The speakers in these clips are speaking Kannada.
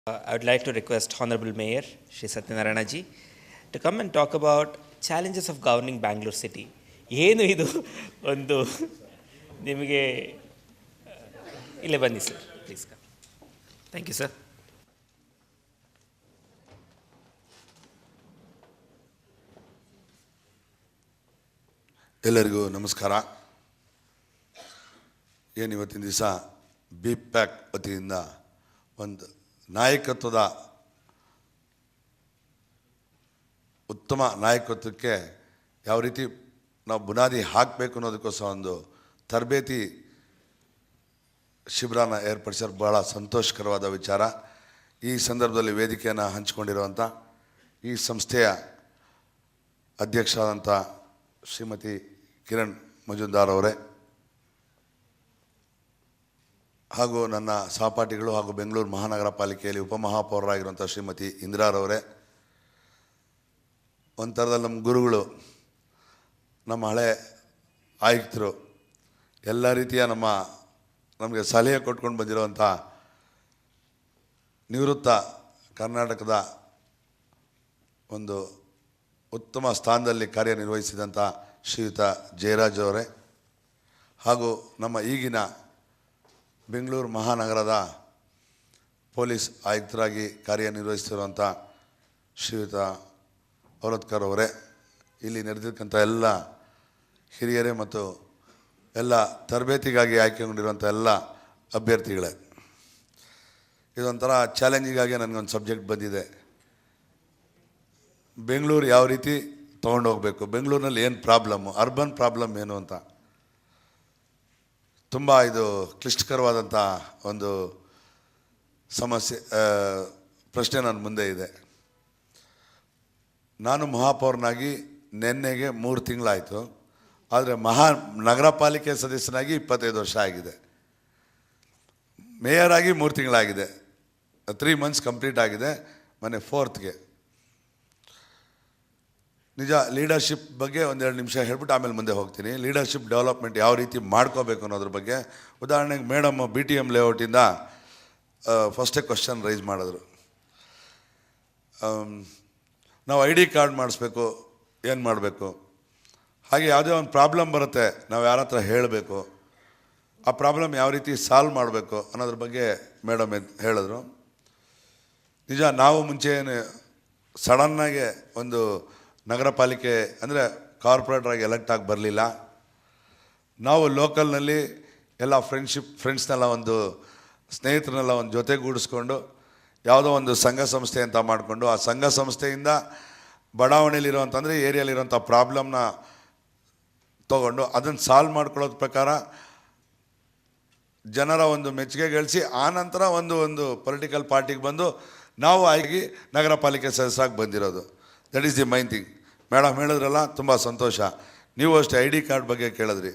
I would like to request Honorable Mayor Shri Satyanarayana ji to come and talk about challenges of governing Bangalore city. ಏನು ಇದು ಒಂದು ನಿಮಗೆ ಇಲ್ಲೇ ಬನ್ನಿ sir please. Thank you sir. ಎಲ್ಲರಿಗೂ ನಮಸ್ಕಾರ. ಏನು ಇವತ್ತಿನ ದಿವಸ BPAC ವತಿಯಿಂದ ಒಂದು ನಾಯಕತ್ವದ ಉತ್ತಮ ನಾಯಕತ್ವಕ್ಕೆ ಯಾವ ರೀತಿ ನಾವು ಬುನಾದಿ ಹಾಕಬೇಕು ಅನ್ನೋದಕ್ಕೋಸ್ಕರ ಒಂದು ತರಬೇತಿ ಶಿಬಿರನ ಏರ್ಪಡಿಸೋದು ಭಾಳ ಸಂತೋಷಕರವಾದ ವಿಚಾರ. ಈ ಸಂದರ್ಭದಲ್ಲಿ ವೇದಿಕೆಯನ್ನು ಹಂಚಿಕೊಂಡಿರುವಂಥ ಈ ಸಂಸ್ಥೆಯ ಅಧ್ಯಕ್ಷರಾದಂಥ ಶ್ರೀಮತಿ ಕಿರಣ್ ಮಜುಂದಾರ್ ಅವರೇ, ಹಾಗೂ ನನ್ನ ಸಹಪಾಠಿಗಳು ಹಾಗೂ ಬೆಂಗಳೂರು ಮಹಾನಗರ ಪಾಲಿಕೆಯಲ್ಲಿ ಉಪಮಹಾಪೌರರಾಗಿರುವಂಥ ಶ್ರೀಮತಿ ಇಂದಿರಾರವರೇ, ಒಂಥರದಲ್ಲಿ ನಮ್ಮ ಗುರುಗಳು, ನಮ್ಮ ಹಳೆ ಆಯುಕ್ತರು, ಎಲ್ಲ ರೀತಿಯ ನಮಗೆ ಸಲಹೆ ಕೊಟ್ಕೊಂಡು ಬಂದಿರುವಂಥ ನಿವೃತ್ತ ಕರ್ನಾಟಕದ ಒಂದು ಉತ್ತಮ ಸ್ಥಾನದಲ್ಲಿ ಕಾರ್ಯನಿರ್ವಹಿಸಿದಂಥ ಶ್ರೀಯುತ ಜಯರಾಜ್ ಅವರೇ, ಹಾಗೂ ನಮ್ಮ ಈಗಿನ ಬೆಂಗಳೂರು ಮಹಾನಗರದ ಪೊಲೀಸ್ ಆಯುಕ್ತರಾಗಿ ಕಾರ್ಯನಿರ್ವಹಿಸ್ತಿರುವಂಥ ಶ್ರೀಯುತ ಔರತ್ಕರ್ ಅವರೇ, ಇಲ್ಲಿ ನಡೆದಿರ್ತಕ್ಕಂಥ ಎಲ್ಲ ಹಿರಿಯರೇ ಮತ್ತು ಎಲ್ಲ ತರಬೇತಿಗಾಗಿ ಆಯ್ಕೆಗೊಂಡಿರುವಂಥ ಎಲ್ಲ ಅಭ್ಯರ್ಥಿಗಳೇ, ಇದೊಂಥರ ಚಾಲೆಂಜಿಗಾಗಿ ನನಗೊಂದು ಸಬ್ಜೆಕ್ಟ್ ಬಂದಿದೆ. ಬೆಂಗಳೂರು ಯಾವ ರೀತಿ ತೊಗೊಂಡೋಗ್ಬೇಕು, ಬೆಂಗಳೂರಿನಲ್ಲಿ ಏನು ಪ್ರಾಬ್ಲಮ್ಮು, ಅರ್ಬನ್ ಪ್ರಾಬ್ಲಮ್ ಏನು ಅಂತ ತುಂಬ ಇದು ಕ್ಲಿಷ್ಟಕರವಾದಂಥ ಒಂದು ಸಮಸ್ಯೆ ಪ್ರಶ್ನೆ ನನ್ನ ಮುಂದೆ ಇದೆ. ನಾನು ಮಹಾಪೌರನಾಗಿ ನಿನ್ನೆಗೆ 3 ತಿಂಗಳಾಯಿತು, ಆದರೆ ನಗರ ಪಾಲಿಕೆ ಸದಸ್ಯನಾಗಿ 25 ವರ್ಷ ಆಗಿದೆ. ಮೇಯರ್ ಆಗಿ 3 ತಿಂಗಳಾಗಿದೆ, 3 ಮಂತ್ಸ್ ಕಂಪ್ಲೀಟ್ ಆಗಿದೆ, ಮೊನ್ನೆ 4th ನಿಜ. ಲೀಡರ್ಶಿಪ್ ಬಗ್ಗೆ 1-2 ನಿಮಿಷ ಹೇಳ್ಬಿಟ್ಟು ಆಮೇಲೆ ಮುಂದೆ ಹೋಗ್ತೀನಿ. ಲೀಡರ್ಶಿಪ್ ಡೆವಲಪ್ಮೆಂಟ್ ಯಾವ ರೀತಿ ಮಾಡ್ಕೋಬೇಕು ಅನ್ನೋದ್ರ ಬಗ್ಗೆ, ಉದಾಹರಣೆಗೆ ಮೇಡಮ್ BTM ಲೇಔಟಿಂದ ಫಸ್ಟೇ ಕ್ವಶನ್ ರೈಸ್ ಮಾಡಿದ್ರು, ನಾವು ID ಕಾರ್ಡ್ ಮಾಡಿಸ್ಬೇಕು, ಏನು ಮಾಡಬೇಕು, ಹಾಗೆ ಯಾವುದೇ ಒಂದು ಪ್ರಾಬ್ಲಮ್ ಬರುತ್ತೆ ನಾವು ಯಾರ ಹತ್ರ ಹೇಳಬೇಕು, ಆ ಪ್ರಾಬ್ಲಮ್ ಯಾವ ರೀತಿ ಸಾಲ್ವ್ ಮಾಡಬೇಕು ಅನ್ನೋದ್ರ ಬಗ್ಗೆ ಮೇಡಮ್ ಹೇಳಿದ್ರು. ನಿಜ, ನಾವು ಮುಂಚೆ ಸಡನ್ನಾಗೆ ಒಂದು ನಗರ ಪಾಲಿಕೆ ಅಂದರೆ ಕಾರ್ಪೊರೇಟ್ರಾಗಿ ಎಲೆಕ್ಟ್ ಆಗಿ ಬರಲಿಲ್ಲ. ನಾವು ಲೋಕಲ್ನಲ್ಲಿ ಎಲ್ಲ ಫ್ರೆಂಡ್ಸ್ನೆಲ್ಲ ಒಂದು ಸ್ನೇಹಿತರನ್ನೆಲ್ಲ ಒಂದು ಜೊತೆಗೂಡಿಸ್ಕೊಂಡು ಯಾವುದೋ ಒಂದು ಸಂಘ ಸಂಸ್ಥೆ ಅಂತ ಮಾಡಿಕೊಂಡು, ಆ ಸಂಘ ಸಂಸ್ಥೆಯಿಂದ ಬಡಾವಣೆಯಲ್ಲಿರುವಂತಂದರೆ ಏರಿಯಾಲಿರುವಂಥ ಪ್ರಾಬ್ಲಮ್ನ ತೊಗೊಂಡು ಅದನ್ನು ಸಾಲ್ವ್ ಮಾಡ್ಕೊಳ್ಳೋದ್ರ ಪ್ರಕಾರ ಜನರ ಒಂದು ಮೆಚ್ಚುಗೆ ಗಳಿಸಿ ಆನಂತರ ಒಂದು ಪೊಲಿಟಿಕಲ್ ಪಾರ್ಟಿಗೆ ಬಂದು ನಾವು ಆಗಿ ನಗರ ಪಾಲಿಕೆ ಸದಸ್ಯರಾಗಿ ಬಂದಿರೋದು. That is the main thing. Madam ಹೇಳಿದ್ರಲ್ಲ, ತುಂಬ ಸಂತೋಷ. ನೀವು ಅಷ್ಟೇ ID ಕಾರ್ಡ್ ಬಗ್ಗೆ ಕೇಳಿದ್ರಿ.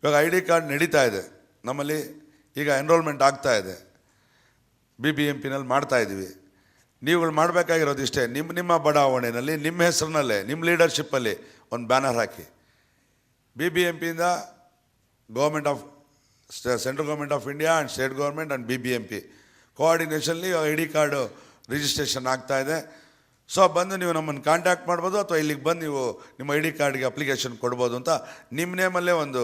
ಇವಾಗ ID ಕಾರ್ಡ್ ನಡೀತಾ ಇದೆ ನಮ್ಮಲ್ಲಿ, ಈಗ ಎನ್ರೋಲ್ಮೆಂಟ್ ಆಗ್ತಾ ಇದೆ, BBMPನಲ್ಲಿ ಮಾಡ್ತಾಯಿದ್ದೀವಿ. ನೀವುಗಳು ಮಾಡಬೇಕಾಗಿರೋದು ಇಷ್ಟೇ, ನಿಮ್ಮ ಬಡಾವಣೆಯಲ್ಲಿ ನಿಮ್ಮ ಹೆಸರಿನಲ್ಲೇ ನಿಮ್ಮ ಲೀಡರ್ಶಿಪ್ಪಲ್ಲಿ ಒಂದು ಬ್ಯಾನರ್ ಹಾಕಿ, BBMPಯಿಂದ central government of India and state government and BBMP ಕೋಆರ್ಡಿನೇಷನ್ಲಿ ID ಕಾರ್ಡು ರಿಜಿಸ್ಟ್ರೇಷನ್ ಆಗ್ತಾಯಿದೆ. ಸೊ ಬಂದು ನೀವು ನಮ್ಮನ್ನು ಕಾಂಟ್ಯಾಕ್ಟ್ ಮಾಡ್ಬೋದು, ಅಥವಾ ಇಲ್ಲಿಗೆ ಬಂದು ನೀವು ನಿಮ್ಮ ID ಕಾರ್ಡ್ಗೆ ಅಪ್ಲಿಕೇಶನ್ ಕೊಡ್ಬೋದು ಅಂತ ನಿಮ್ಮ ನೇಮಲ್ಲೇ ಒಂದು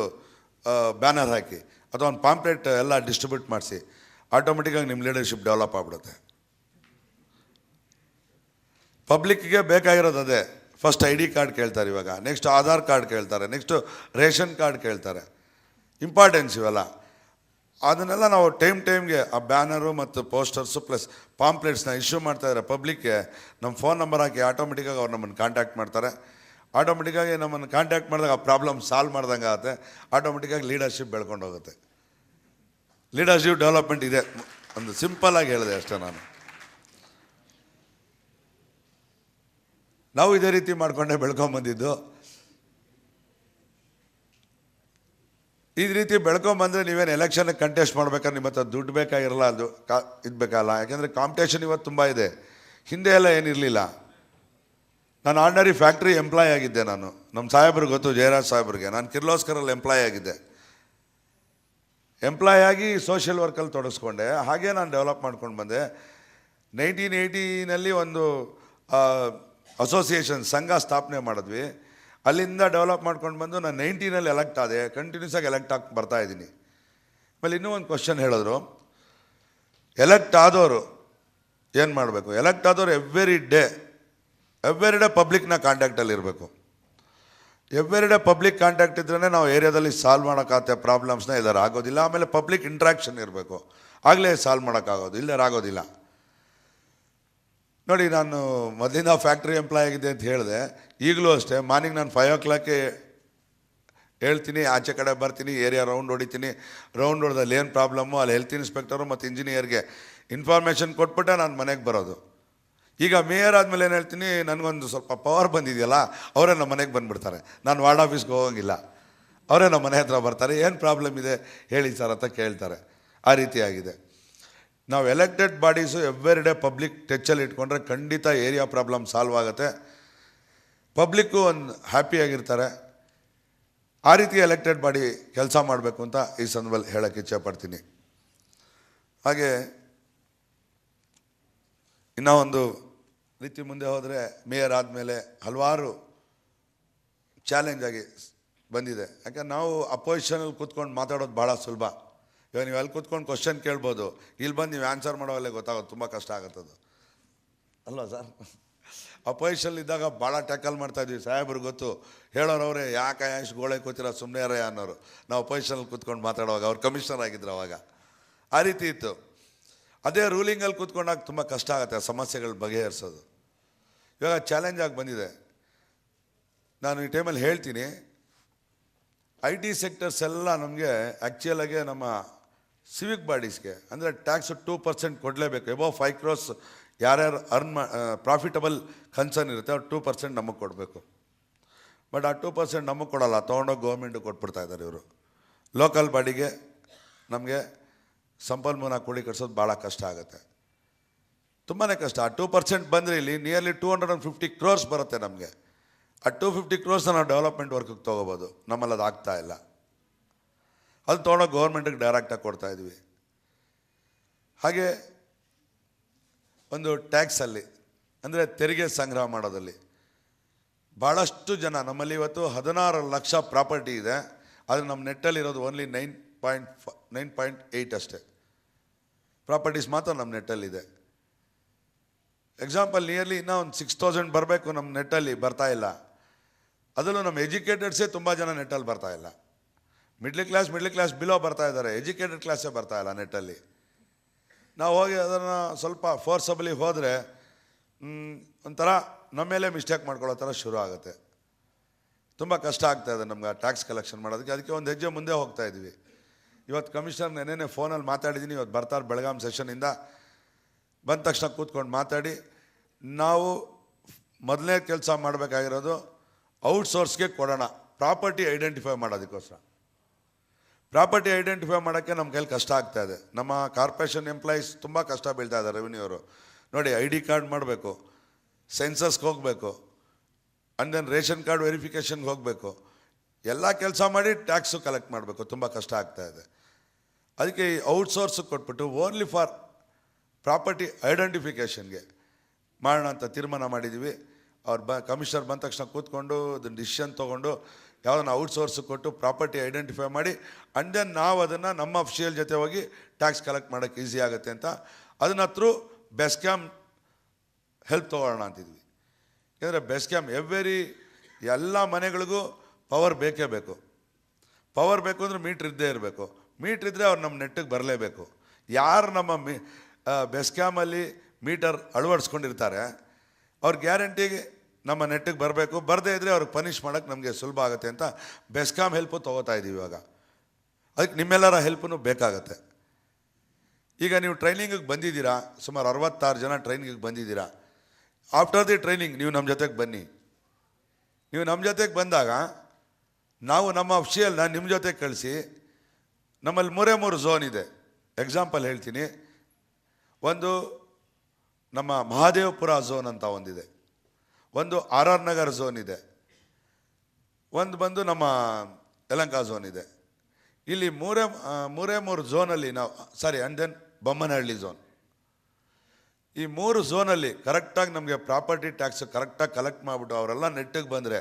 ಬ್ಯಾನರ್ ಹಾಕಿ ಅಥವಾ ಒಂದು ಪಾಂಪ್ಲೆಟ್ ಎಲ್ಲ ಡಿಸ್ಟ್ರಿಬ್ಯೂಟ್ ಮಾಡಿಸಿ, ಆಟೋಮೆಟಿಕ್ಕಾಗಿ ನಿಮ್ಮ ಲೀಡರ್ಶಿಪ್ ಡೆವಲಪ್ ಆಗ್ಬಿಡುತ್ತೆ. ಪಬ್ಲಿಕ್ಗೆ ಬೇಕಾಗಿರೋದು ಅದೇ. ಫಸ್ಟ್ ID ಕಾರ್ಡ್ ಕೇಳ್ತಾರೆ, ಇವಾಗ ನೆಕ್ಸ್ಟ್ ಆಧಾರ್ ಕಾರ್ಡ್ ಕೇಳ್ತಾರೆ, ನೆಕ್ಸ್ಟು ರೇಷನ್ ಕಾರ್ಡ್ ಕೇಳ್ತಾರೆ. ಇಂಪಾರ್ಟೆನ್ಸ್ ಇವೆಲ್ಲ. ಅದನ್ನೆಲ್ಲ ನಾವು ಟೈಮ್ಗೆ ಆ ಬ್ಯಾನರು ಮತ್ತು ಪೋಸ್ಟರ್ಸು ಪ್ಲಸ್ ಪಾಂಪ್ಲೆಟ್ಸ್ನ ಇಶ್ಯೂ ಮಾಡ್ತಾಯಿದ್ದಾರೆ ಪಬ್ಲಿಕ್ಗೆ. ನಮ್ಮ ಫೋನ್ ನಂಬರ್ ಹಾಕಿ ಆಟೋಮೆಟಿಕ್ಕಾಗಿ ಅವ್ರು ನಮ್ಮನ್ನು ಕಾಂಟ್ಯಾಕ್ಟ್ ಮಾಡ್ತಾರೆ. ಆಟೋಮೆಟಿಕ್ಕಾಗಿ ನಮ್ಮನ್ನು ಕಾಂಟ್ಯಾಕ್ಟ್ ಮಾಡಿದಾಗ ಆ ಪ್ರಾಬ್ಲಮ್ ಸಾಲ್ವ್ ಮಾಡ್ದಂಗೆ ಆಗುತ್ತೆ. ಆಟೋಮೆಟಿಕ್ಕಾಗಿ ಲೀಡರ್ಶಿಪ್ ಬೆಳ್ಕೊಂಡು ಹೋಗುತ್ತೆ. ಲೀಡರ್ಶಿಪ್ ಡೆವಲಪ್ಮೆಂಟ್ ಇದೆ, ಒಂದು ಸಿಂಪಲ್ಲಾಗಿ ಹೇಳಿದೆ ಅಷ್ಟೇ. ನಾವು ಇದೇ ರೀತಿ ಮಾಡಿಕೊಂಡೇ ಬೆಳ್ಕೊಂಬಂದಿದ್ದು. ಈ ರೀತಿ ಬೆಳ್ಕೊಂಬಂದರೆ ನೀವೇನು ಎಲೆಕ್ಷನ್ಗೆ ಕಂಟೆಸ್ಟ್ ಮಾಡ್ಬೇಕಾದ್ರೆ ನಿಮ್ಮ ಹತ್ರ ದುಡ್ಡು ಬೇಕಾಗಿರಲ್ಲ, ಅದು ಇದು ಬೇಕಲ್ಲ. ಯಾಕೆಂದರೆ ಕಾಂಪಿಟೇಷನ್ ಇವತ್ತು ತುಂಬ ಇದೆ, ಹಿಂದೆ ಎಲ್ಲ ಏನಿರಲಿಲ್ಲ. ನಾನು ಆರ್ಡಿನರಿ ಫ್ಯಾಕ್ಟ್ರಿ ಎಂಪ್ಲಾಯ್ ಆಗಿದ್ದೆ. ನಮ್ಮ ಸಾಹೇಬ್ರಿಗೆ ಗೊತ್ತು, ಜಯರಾಜ್ ಸಾಹೇಬ್ರಿಗೆ. ನಾನು ಕಿರ್ಲೋಸ್ಕರಲ್ಲಿ ಎಂಪ್ಲಾಯ್ ಆಗಿದ್ದೆ. ಎಂಪ್ಲಾಯ್ ಆಗಿ ಸೋಷಿಯಲ್ ವರ್ಕಲ್ಲಿ ತೊಡಗಿಸ್ಕೊಂಡೆ. ಹಾಗೆ ನಾನು ಡೆವಲಪ್ ಮಾಡ್ಕೊಂಡು ಬಂದೆ. 1980ನಲ್ಲಿ ಒಂದು ಅಸೋಸಿಯೇಷನ್ ಸಂಘ ಸ್ಥಾಪನೆ ಮಾಡಿದ್ವಿ. ಅಲ್ಲಿಂದ ಡೆವಲಪ್ ಮಾಡ್ಕೊಂಡು ಬಂದು ನಾನು 90ನಲ್ಲಿ ಎಲೆಕ್ಟ್ ಆದೆ. ಕಂಟಿನ್ಯೂಸ್ ಆಗಿ ಎಲೆಕ್ಟ್ ಆಗಿ ಬರ್ತಾ ಇದ್ದೀನಿ. ಆಮೇಲೆ ಇನ್ನೂ ಒಂದು ಕ್ವಶನ್ ಹೇಳಿದ್ರು, ಎಲೆಕ್ಟ್ ಆದವರು ಏನು ಮಾಡಬೇಕು? ಎಲೆಕ್ಟ್ ಆದವರು ಎವ್ರಿ ಡೇ ಪಬ್ಲಿಕ್ನ ಕಾಂಟ್ಯಾಕ್ಟಲ್ಲಿ ಇರಬೇಕು. ಎವ್ರಿ ಡೇ ಪಬ್ಲಿಕ್ ಕಾಂಟ್ಯಾಕ್ಟ್ ಇದ್ರೇ ನಾವು ಏರಿಯಾದಲ್ಲಿ ಸಾಲ್ವ್ ಮಾಡೋಕ್ಕಾಗತ್ತೆ ಪ್ರಾಬ್ಲಮ್ಸ್ನ. ಇದರ ಆಗೋದಿಲ್ಲ. ಆಮೇಲೆ ಪಬ್ಲಿಕ್ ಇಂಟ್ರಾಕ್ಷನ್ ಇರಬೇಕು, ಆಗಲೇ ಸಾಲ್ವ್ ಮಾಡೋಕ್ಕಾಗೋದು, ಇಲ್ಲರಾಗೋದಿಲ್ಲ. ನೋಡಿ, ನಾನು ಮೊದಲಿಂದ ಫ್ಯಾಕ್ಟ್ರಿ ಎಂಪ್ಲಾಯ್ ಆಗಿದೆ ಅಂತ ಹೇಳಿದೆ. ಈಗಲೂ ಅಷ್ಟೇ, ಮಾರ್ನಿಂಗ್ ನಾನು 5 o'clock ಹೇಳ್ತೀನಿ, ಆಚೆ ಕಡೆ ಬರ್ತೀನಿ, ಏರಿಯಾ ರೌಂಡ್ ಹೊಡಿತೀನಿ. ರೌಂಡ್ ಹೊಡೆದಲ್ಲಿ ಏನು ಪ್ರಾಬ್ಲಮ್ಮು ಅಲ್ಲಿ ಹೆಲ್ತ್ ಇನ್ಸ್ಪೆಕ್ಟರು ಮತ್ತು ಇಂಜಿನಿಯರ್ಗೆ ಇನ್ಫಾರ್ಮೇಷನ್ ಕೊಟ್ಬಿಟ್ಟೆ ನಾನು ಮನೆಗೆ ಬರೋದು. ಈಗ ಮೇಯರ್ ಆದಮೇಲೆ ಏನು ಹೇಳ್ತೀನಿ, ನನಗೊಂದು ಸ್ವಲ್ಪ ಪವರ್ ಬಂದಿದೆಯಲ್ಲ, ಅವರೇ ನಮ್ಮ ಮನೆಗೆ ಬಂದುಬಿಡ್ತಾರೆ. ನಾನು ವಾರ್ಡ್ ಆಫೀಸ್ಗೆ ಹೋಗೋಂಗಿಲ್ಲ, ಅವರೇ ನಮ್ಮ ಮನೆ ಹತ್ರ ಬರ್ತಾರೆ. ಏನು ಪ್ರಾಬ್ಲಮ್ ಇದೆ ಹೇಳಿ ಸರ್ ಅಂತ ಕೇಳ್ತಾರೆ. ಆ ರೀತಿಯಾಗಿದೆ. ನಾವು elected bodies every day public ಟಚ್ಚಲ್ಲಿ ಇಟ್ಕೊಂಡ್ರೆ ಖಂಡಿತ ಏರಿಯಾ ಪ್ರಾಬ್ಲಮ್ ಸಾಲ್ವ್ ಆಗುತ್ತೆ. ಪಬ್ಲಿಕ್ಕು ಒಂದು ಹ್ಯಾಪಿಯಾಗಿರ್ತಾರೆ. ಆ ರೀತಿ ಎಲೆಕ್ಟೆಡ್ ಬಾಡಿ ಕೆಲಸ ಮಾಡಬೇಕು ಅಂತ ಈ ಸಂದರ್ಭದಲ್ಲಿ ಹೇಳೋಕ್ಕೆ ಇಚ್ಛೆಪಡ್ತೀನಿ. ಹಾಗೆ ಇನ್ನೂ ಒಂದು ರೀತಿ ಮುಂದೆ ಹೋದರೆ, ಮೇಯರ್ ಆದಮೇಲೆ ಹಲವಾರು ಚಾಲೆಂಜ್ ಆಗಿ ಬಂದಿದೆ. ಯಾಕಂದ್ರೆ ನಾವು ಅಪೋಸಿಷನಲ್ಲಿ ಕೂತ್ಕೊಂಡು ಮಾತಾಡೋದು ಭಾಳ ಸುಲಭ. ಇವಾಗ ನೀವು ಅಲ್ಲಿ ಕೂತ್ಕೊಂಡು ಕ್ವಶನ್ ಕೇಳ್ಬೋದು, ಇಲ್ಲಿ ಬಂದು ನೀವು ಆನ್ಸರ್ ಮಾಡೋವಲ್ಲೇ ಗೊತ್ತಾಗೋದು ತುಂಬ ಕಷ್ಟ ಆಗುತ್ತದು ಅಲ್ವಾ ಸರ್? ಅಪೋಸಿಷನ್ ಇದ್ದಾಗ ಭಾಳ ಟ್ಯಾಕಲ್ ಮಾಡ್ತಾಯಿದ್ವಿ. ಸಾಹೇಬ್ರಿಗೆ ಗೊತ್ತು, ಹೇಳೋರವ್ರೆ, ಯಾಕೆ ಎಷ್ಟು ಗೋಳೆ ಕೂತಿರೋ ಸುಮ್ಮನೆ ಯಾರೇ ಅನ್ನೋರು. ನಾವು ಅಪೋಸಿಷನಲ್ಲಿ ಕೂತ್ಕೊಂಡು ಮಾತಾಡುವಾಗ ಅವ್ರು ಕಮಿಷನರ್ ಆಗಿದ್ರು ಅವಾಗ. ಆ ರೀತಿ ಇತ್ತು. ಅದೇ ರೂಲಿಂಗಲ್ಲಿ ಕೂತ್ಕೊಂಡಾಗ ತುಂಬ ಕಷ್ಟ ಆಗುತ್ತೆ ಆ ಸಮಸ್ಯೆಗಳು ಬಗೆಹರಿಸೋದು. ಇವಾಗ ಚಾಲೆಂಜ್ ಆಗಿ ಬಂದಿದೆ. ನಾನು ಈ ಟೈಮಲ್ಲಿ ಹೇಳ್ತೀನಿ, IT ಸೆಕ್ಟರ್ಸ್ ಎಲ್ಲ ನಮಗೆ ಆ್ಯಕ್ಚುಲಾಗಿ ನಮ್ಮ ಸಿವಿಕ್ ಬಾಡೀಸ್ಗೆ ಅಂದರೆ ಟ್ಯಾಕ್ಸ್ 2% ಕೊಡಲೇಬೇಕು. ಎಬವ್ 5 crores ಯಾರ್ಯಾರು ಪ್ರಾಫಿಟಬಲ್ ಕನ್ಸರ್ನ್ ಇರುತ್ತೆ ಅವ್ರು 2% ನಮಗೆ ಕೊಡಬೇಕು. ಬಟ್ ಆ 2% ನಮಗೆ ಕೊಡೋಲ್ಲ, ತೊಗೊಂಡೋಗಿ ಗೌರ್ಮೆಂಟಿಗೆ ಕೊಟ್ಬಿಡ್ತಾ ಇದ್ದಾರೆ ಇವರು. ಲೋಕಲ್ ಬಾಡಿಗೆ ನಮಗೆ ಸಂಪನ್ಮೂಲ ಕ್ರೋಢೀಕರಿಸೋದು ಭಾಳ ಕಷ್ಟ ಆಗುತ್ತೆ, ತುಂಬಾ ಕಷ್ಟ. ಆ 2% ಬಂದರೆ ಇಲ್ಲಿ ನಿಯರ್ಲಿ 250 crores ಬರುತ್ತೆ ನಮಗೆ. ಆ 250 crores ನಾವು ಡೆವಲಪ್ಮೆಂಟ್ ವರ್ಕಿಗೆ ತೊಗೋಬೋದು. ನಮ್ಮಲ್ಲಿ ಅದು ಆಗ್ತಾ ಇಲ್ಲ. ಅದು ತೊಗೊಂಡೋಗಿ ಗೌರ್ಮೆಂಟಿಗೆ ಡೈರೆಕ್ಟಾಗಿ ಕೊಡ್ತಾಯಿದ್ವಿ. ಹಾಗೆ ಒಂದು ಟ್ಯಾಕ್ಸಲ್ಲಿ ಅಂದರೆ ತೆರಿಗೆ ಸಂಗ್ರಹ ಮಾಡೋದಲ್ಲಿ ಭಾಳಷ್ಟು ಜನ, ನಮ್ಮಲ್ಲಿ ಇವತ್ತು 16 ಲಕ್ಷ ಪ್ರಾಪರ್ಟಿ ಇದೆ. ಆದರೆ ನಮ್ಮ ನೆಟ್ಟಲ್ಲಿರೋದು ಓನ್ಲಿ 9.8 ಅಷ್ಟೇ ಪ್ರಾಪರ್ಟೀಸ್ ಮಾತ್ರ ನಮ್ಮ ನೆಟ್ಟಲ್ಲಿದೆ. ಎಕ್ಸಾಂಪಲ್, ನಿಯರ್ಲಿ ಇನ್ನೂ ಒಂದು 6,000 ಬರಬೇಕು ನಮ್ಮ ನೆಟ್ಟಲ್ಲಿ, ಬರ್ತಾ ಇಲ್ಲ. ಅದರಲ್ಲೂ ನಮ್ಮ ಎಜುಕೇಟೆಡ್ಸೇ ತುಂಬ ಜನ ನೆಟ್ಟಲ್ಲಿ ಬರ್ತಾ ಇಲ್ಲ. ಮಿಡ್ಲ್ ಕ್ಲಾಸ್ ಬಿಲೋ ಬರ್ತಾ ಇದ್ದಾರೆ, ಎಜುಕೇಟೆಡ್ ಕ್ಲಾಸೇ ಬರ್ತಾ ಇಲ್ಲ ನೆಟ್ಟಲ್ಲಿ. ನಾವು ಹೋಗಿ ಅದನ್ನು ಸ್ವಲ್ಪ ಫೋರ್ಸಬಲಿ ಹೋದರೆ ಒಂಥರ ನಮ್ಮ ಮೇಲೆ ಮಿಸ್ಟೇಕ್ ಮಾಡ್ಕೊಳ್ಳೋ ಥರ ಶುರು ಆಗುತ್ತೆ. ತುಂಬ ಕಷ್ಟ ಆಗ್ತಾಯಿದೆ ನಮ್ಗೆ ಟ್ಯಾಕ್ಸ್ ಕಲೆಕ್ಷನ್ ಮಾಡೋದಕ್ಕೆ. ಅದಕ್ಕೆ ಒಂದು ಹೆಜ್ಜೆ ಮುಂದೆ ಹೋಗ್ತಾ ಇದ್ವಿ. ಇವತ್ತು ಕಮಿಷನರ್ ನೆನ್ನೆ ಫೋನಲ್ಲಿ ಮಾತಾಡಿದ್ದೀನಿ. ಇವತ್ತು ಬರ್ತಾರೆ ಬೆಳಗಾಂ ಸೆಷನಿಂದ. ಬಂದ ತಕ್ಷಣ ಕೂತ್ಕೊಂಡು ಮಾತಾಡಿ, ನಾವು ಮೊದಲನೇ ಕೆಲಸ ಮಾಡಬೇಕಾಗಿರೋದು ಔಟ್ಸೋರ್ಸ್ಗೆ ಕೊಡೋಣ, ಪ್ರಾಪರ್ಟಿ ಐಡೆಂಟಿಫೈ ಮಾಡೋದಕ್ಕೋಸ್ಕರ. ಪ್ರಾಪರ್ಟಿ ಐಡೆಂಟಿಫೈ ಮಾಡೋಕ್ಕೆ ನಮ್ಮ ಕೈಲಿ ಕಷ್ಟ ಆಗ್ತಾಯಿದೆ. ನಮ್ಮ ಕಾರ್ಪೊರೇಷನ್ ಎಂಪ್ಲಾಯೀಸ್ ತುಂಬ ಕಷ್ಟ ಬೀಳ್ತಾ ಇದ್ದಾರೆ. ರೆವಿನ್ಯೂ ಅವರು ನೋಡಿ, ID ಕಾರ್ಡ್ ಮಾಡಬೇಕು, ಸೆನ್ಸಸ್ಗೆ ಹೋಗಬೇಕು, ಆ್ಯಂಡ್ ದೆನ್ ರೇಷನ್ ಕಾರ್ಡ್ ವೆರಿಫಿಕೇಷನ್ಗೆ ಹೋಗಬೇಕು, ಎಲ್ಲ ಕೆಲಸ ಮಾಡಿ ಟ್ಯಾಕ್ಸು ಕಲೆಕ್ಟ್ ಮಾಡಬೇಕು. ತುಂಬ ಕಷ್ಟ ಆಗ್ತಾಯಿದೆ. ಅದಕ್ಕೆ ಈ ಔಟ್ಸೋರ್ಸಿಗೆ ಕೊಟ್ಬಿಟ್ಟು ಓನ್ಲಿ ಫಾರ್ ಪ್ರಾಪರ್ಟಿ ಐಡೆಂಟಿಫಿಕೇಷನ್ಗೆ ಮಾಡೋಣ ಅಂತ ತೀರ್ಮಾನ ಮಾಡಿದ್ದೀವಿ. ಅವ್ರು ಕಮಿಷನರ್ ಬಂದ ತಕ್ಷಣ ಕೂತ್ಕೊಂಡು ಅದನ್ನು ಡಿಸಿಷನ್ ತೊಗೊಂಡು ಯಾವುದನ್ನು ಔಟ್ಸೋರ್ಸಿಗೆ ಕೊಟ್ಟು ಪ್ರಾಪರ್ಟಿ ಐಡೆಂಟಿಫೈ ಮಾಡಿ, ಆ್ಯಂಡ್ ದೆನ್ ನಾವು ಅದನ್ನು ನಮ್ಮ ಅಫಿಷಿಯಲ್ ಜೊತೆ ಹೋಗಿ ಟ್ಯಾಕ್ಸ್ ಕಲೆಕ್ಟ್ ಮಾಡೋಕ್ಕೆ ಈಸಿ ಆಗುತ್ತೆ ಅಂತ ಅದನ್ನ ಥ್ರೂ ಬೆಸ್ಕಾಮ್ ಹೆಲ್ಪ್ ತೊಗೊಳ್ಳೋಣ ಅಂತಿದ್ವಿ. ಯಾಕಂದರೆ ಬೆಸ್ಕಾಮ್ ಎಲ್ಲ ಮನೆಗಳಿಗೂ ಪವರ್ ಬೇಕೇ ಬೇಕು. ಪವರ್ ಬೇಕು ಅಂದರೆ ಮೀಟ್ರ್ ಇದ್ದೇ ಇರಬೇಕು. ಮೀಟ್ರ್ ಇದ್ದರೆ ಅವ್ರು ನಮ್ಮ ನೆಟ್ಟಿಗೆ ಬರಲೇಬೇಕು. ಯಾರು ನಮ್ಮ ಬೆಸ್ಕಾಮಲ್ಲಿ ಮೀಟರ್ ಅಳವಡಿಸ್ಕೊಂಡಿರ್ತಾರೆ ಅವ್ರ ಗ್ಯಾರಂಟಿಗೆ ನಮ್ಮ ನೆಟ್ಟಿಗೆ ಬರಬೇಕು. ಬರದೇ ಇದ್ದರೆ ಅವ್ರಿಗೆ ಪನಿಷ್ ಮಾಡೋಕ್ಕೆ ನಮಗೆ ಸುಲಭ ಆಗುತ್ತೆ ಅಂತ ಬೆಸ್ಕಾಮ್ ಹೆಲ್ಪು ತೊಗೋತಾ ಇದ್ದೀವಿ ಇವಾಗ. ಅದಕ್ಕೆ ನಿಮ್ಮೆಲ್ಲರ ಹೆಲ್ಪೂ ಬೇಕಾಗತ್ತೆ. ಈಗ ನೀವು ಟ್ರೈನಿಂಗಿಗೆ ಬಂದಿದ್ದೀರಾ, ಸುಮಾರು 66 ಜನ ಟ್ರೈನಿಂಗಿಗೆ ಬಂದಿದ್ದೀರಾ. ಆಫ್ಟರ್ ದಿ ಟ್ರೈನಿಂಗ್ ನೀವು ನಮ್ಮ ಜೊತೆಗೆ ಬನ್ನಿ. ನೀವು ನಮ್ಮ ಜೊತೆಗೆ ಬಂದಾಗ ನಾವು ನಮ್ಮ ಅಫಿಷಿಯಲ್ನ ನಿಮ್ಮ ಜೊತೆಗೆ ಕಳಿಸಿ, ನಮ್ಮಲ್ಲಿ 3 ಝೋನ್ ಇದೆ. ಎಕ್ಸಾಂಪಲ್ ಹೇಳ್ತೀನಿ. ಒಂದು ನಮ್ಮ ಮಹಾದೇವಪುರ ಝೋನ್ ಅಂತ ಒಂದಿದೆ, ಒಂದು RR ನಗರ್ ಝೋನ್ ಇದೆ, ಒಂದು ಬಂದು ನಮ್ಮ ಯಲಹಂಕ ಝೋನ್ ಇದೆ. ಇಲ್ಲಿ ಮೂರೇ ಝೋನಲ್ಲಿ ನಾವು ಆ್ಯಂಡ್ ದೆನ್ ಬೊಮ್ಮನಹಳ್ಳಿ ಝೋನ್. ಈ 3 ಝೋನಲ್ಲಿ ಕರೆಕ್ಟಾಗಿ ನಮಗೆ ಪ್ರಾಪರ್ಟಿ ಟ್ಯಾಕ್ಸ್ ಕರೆಕ್ಟಾಗಿ ಕಲೆಕ್ಟ್ ಮಾಡಿಬಿಟ್ಟು ಅವರೆಲ್ಲ ನೆಟ್ಟಿಗೆ ಬಂದರೆ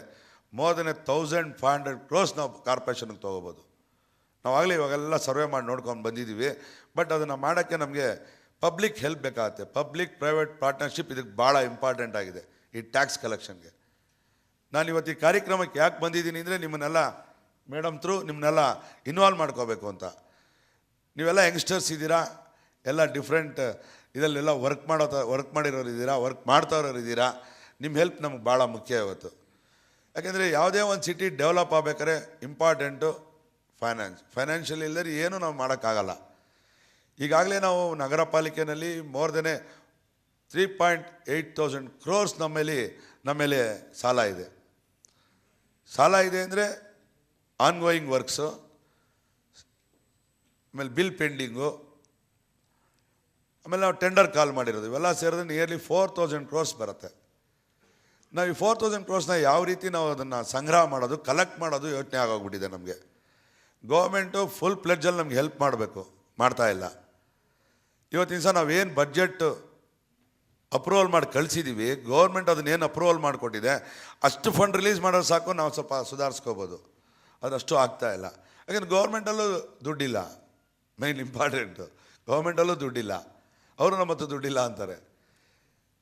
ಮೋರ್ ದೆನ್ 1500 crores ನಾವು ಕಾರ್ಪೊರೇಷನ್ಗೆ ತೊಗೋಬೋದು. ನಾವಾಗಲೇ ಇವಾಗೆಲ್ಲ ಸರ್ವೆ ಮಾಡಿ ನೋಡ್ಕೊಂಡು ಬಂದಿದ್ದೀವಿ. ಬಟ್ ಅದನ್ನು ಮಾಡೋಕ್ಕೆ ನಮಗೆ ಪಬ್ಲಿಕ್ ಹೆಲ್ಪ್ ಬೇಕಾಗುತ್ತೆ. ಪಬ್ಲಿಕ್ ಪ್ರೈವೇಟ್ ಪಾರ್ಟ್ನರ್ಶಿಪ್ ಇದಕ್ಕೆ ಭಾಳ ಇಂಪಾರ್ಟೆಂಟ್ ಆಗಿದೆ ಈ ಟ್ಯಾಕ್ಸ್ ಕಲೆಕ್ಷನ್ಗೆ. ನಾನು ಇವತ್ತು ಈ ಕಾರ್ಯಕ್ರಮಕ್ಕೆ ಯಾಕೆ ಬಂದಿದ್ದೀನಿ ಅಂದರೆ ನಿಮ್ಮನ್ನೆಲ್ಲ ಮೇಡಮ್ ಥ್ರೂ ನಿಮ್ಮನ್ನೆಲ್ಲ ಇನ್ವಾಲ್ವ್ ಮಾಡ್ಕೋಬೇಕು ಅಂತ. ನೀವೆಲ್ಲ ಯಂಗ್ಸ್ಟರ್ಸ್ ಇದ್ದೀರಾ, ಎಲ್ಲ ಡಿಫ್ರೆಂಟ್ ಇದರಲ್ಲೆಲ್ಲ ವರ್ಕ್ ಮಾಡಿರೋರು ಇದ್ದೀರಾ, ವರ್ಕ್ ಮಾಡ್ತಾವ್ರು ಇದ್ದೀರಾ. ನಿಮ್ಮ ಹೆಲ್ಪ್ ನಮ್ಗೆ ಭಾಳ ಮುಖ್ಯ ಇವತ್ತು. ಯಾಕೆಂದರೆ ಯಾವುದೇ ಒಂದು ಸಿಟಿ ಡೆವಲಪ್ ಆಗಬೇಕಾದ್ರೆ ಇಂಪಾರ್ಟೆಂಟು ಫೈನಾನ್ಷಿಯಲ್ ಇಲ್ಲದ್ರೆ ಏನೂ ನಾವು ಮಾಡೋಕ್ಕಾಗಲ್ಲ. ಈಗಾಗಲೇ ನಾವು ನಗರ ಪಾಲಿಕೆಯಲ್ಲಿ ಮೋರ್ ದೆನ್ 3,800 crores ನಮ್ಮ ಮೇಲೆ ಸಾಲ ಇದೆ. ಸಾಲ ಇದೆ ಅಂದರೆ ಆನ್ಗೋಯಿಂಗ್ ವರ್ಕ್ಸು, ಆಮೇಲೆ ಬಿಲ್ ಪೆಂಡಿಂಗು, ಆಮೇಲೆ ನಾವು ಟೆಂಡರ್ ಕಾಲ್ ಮಾಡಿರೋದು, ಇವೆಲ್ಲ ಸೇರಿದ್ರೆ ನಿಯರ್ಲಿ 4,000 crores ಬರುತ್ತೆ. ನಾವು ಈ 4,000 crores ಯಾವ ರೀತಿ ನಾವು ಅದನ್ನು ಸಂಗ್ರಹ ಮಾಡೋದು, ಕಲೆಕ್ಟ್ ಮಾಡೋದು ಯೋಚನೆ ಆಗೋಗ್ಬಿಟ್ಟಿದೆ ನಮಗೆ. ಗೌರ್ಮೆಂಟು ಫುಲ್ ಪ್ಲೆಡ್ಜಲ್ಲಿ ನಮ್ಗೆ ಹೆಲ್ಪ್ ಮಾಡಬೇಕು, ಮಾಡ್ತಾ ಇಲ್ಲ. ಇವತ್ತಿನ ದಿವಸ ನಾವೇನು ಬಡ್ಜೆಟ್ ಅಪ್ರೂವಲ್ ಮಾಡಿ ಕಳಿಸಿದ್ದೀವಿ, ಗೌರ್ಮೆಂಟ್ ಅದನ್ನೇನು ಅಪ್ರೂವಲ್ ಮಾಡಿಕೊಟ್ಟಿದೆ ಅಷ್ಟು ಫಂಡ್ ರಿಲೀಸ್ ಮಾಡೋದು ಸಾಕು, ನಾವು ಸ್ವಲ್ಪ ಸುಧಾರಿಸ್ಕೋಬೋದು. ಅದಷ್ಟು ಆಗ್ತಾಯಿಲ್ಲ. ಯಾಕೆಂದ್ರೆ ಗೌರ್ಮೆಂಟಲ್ಲೂ ದುಡ್ಡಿಲ್ಲ, ಮೈನ್ ಇಂಪಾರ್ಟೆಂಟು. ಗೌರ್ಮೆಂಟಲ್ಲೂ ದುಡ್ಡಿಲ್ಲ, ಅವರು ನಮ್ಮ ಹತ್ರ ದುಡ್ಡಿಲ್ಲ ಅಂತಾರೆ.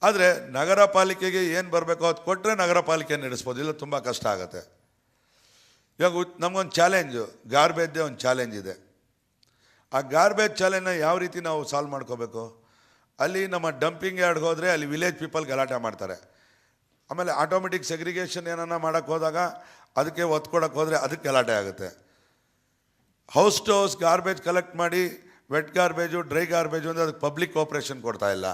ಆದರೆ ನಗರ ಪಾಲಿಕೆಗೆ ಏನು ಬರಬೇಕೋ ಅದು ಕೊಟ್ಟರೆ ನಗರ ಪಾಲಿಕೆ ನಡೆಸ್ಬೋದು, ಇಲ್ಲ ತುಂಬ ಕಷ್ಟ ಆಗುತ್ತೆ. ಇವಾಗ ನಮಗೊಂದು ಚಾಲೆಂಜು, ಗಾರ್ಬೇಜ್ದೇ ಒಂದು ಚಾಲೆಂಜ್ ಇದೆ. ಆ ಗಾರ್ಬೇಜ್ ಚಾಲೆಂಜ್ನ ಯಾವ ರೀತಿ ನಾವು ಸಾಲ್ವ್ ಮಾಡ್ಕೋಬೇಕು? ಅಲ್ಲಿ ನಮ್ಮ ಡಂಪಿಂಗ್ ಯಾರ್ಡ್ಗೆ ಹೋದರೆ ಅಲ್ಲಿ ವಿಲೇಜ್ ಪೀಪಲ್ ಗಲಾಟೆ ಮಾಡ್ತಾರೆ. ಆಮೇಲೆ ಆಟೋಮೆಟಿಕ್ ಸೆಗ್ರಿಗೇಷನ್ ಏನನ್ನ ಮಾಡೋಕ್ಕೆ ಹೋದಾಗ ಅದಕ್ಕೆ ಒತ್ತು ಕೊಡೋಕ್ಕೆ ಹೋದರೆ ಅದಕ್ಕೆ ಗಲಾಟೆ ಆಗುತ್ತೆ. House to house garbage collect ಮಾಡಿ ವೆಟ್ ಗಾರ್ಬೇಜು, ಡ್ರೈ ಗಾರ್ಬೇಜು ಅಂದರೆ ಅದಕ್ಕೆ ಪಬ್ಲಿಕ್ ಕೋಪ್ರೇಷನ್ ಕೊಡ್ತಾ ಇಲ್ಲ.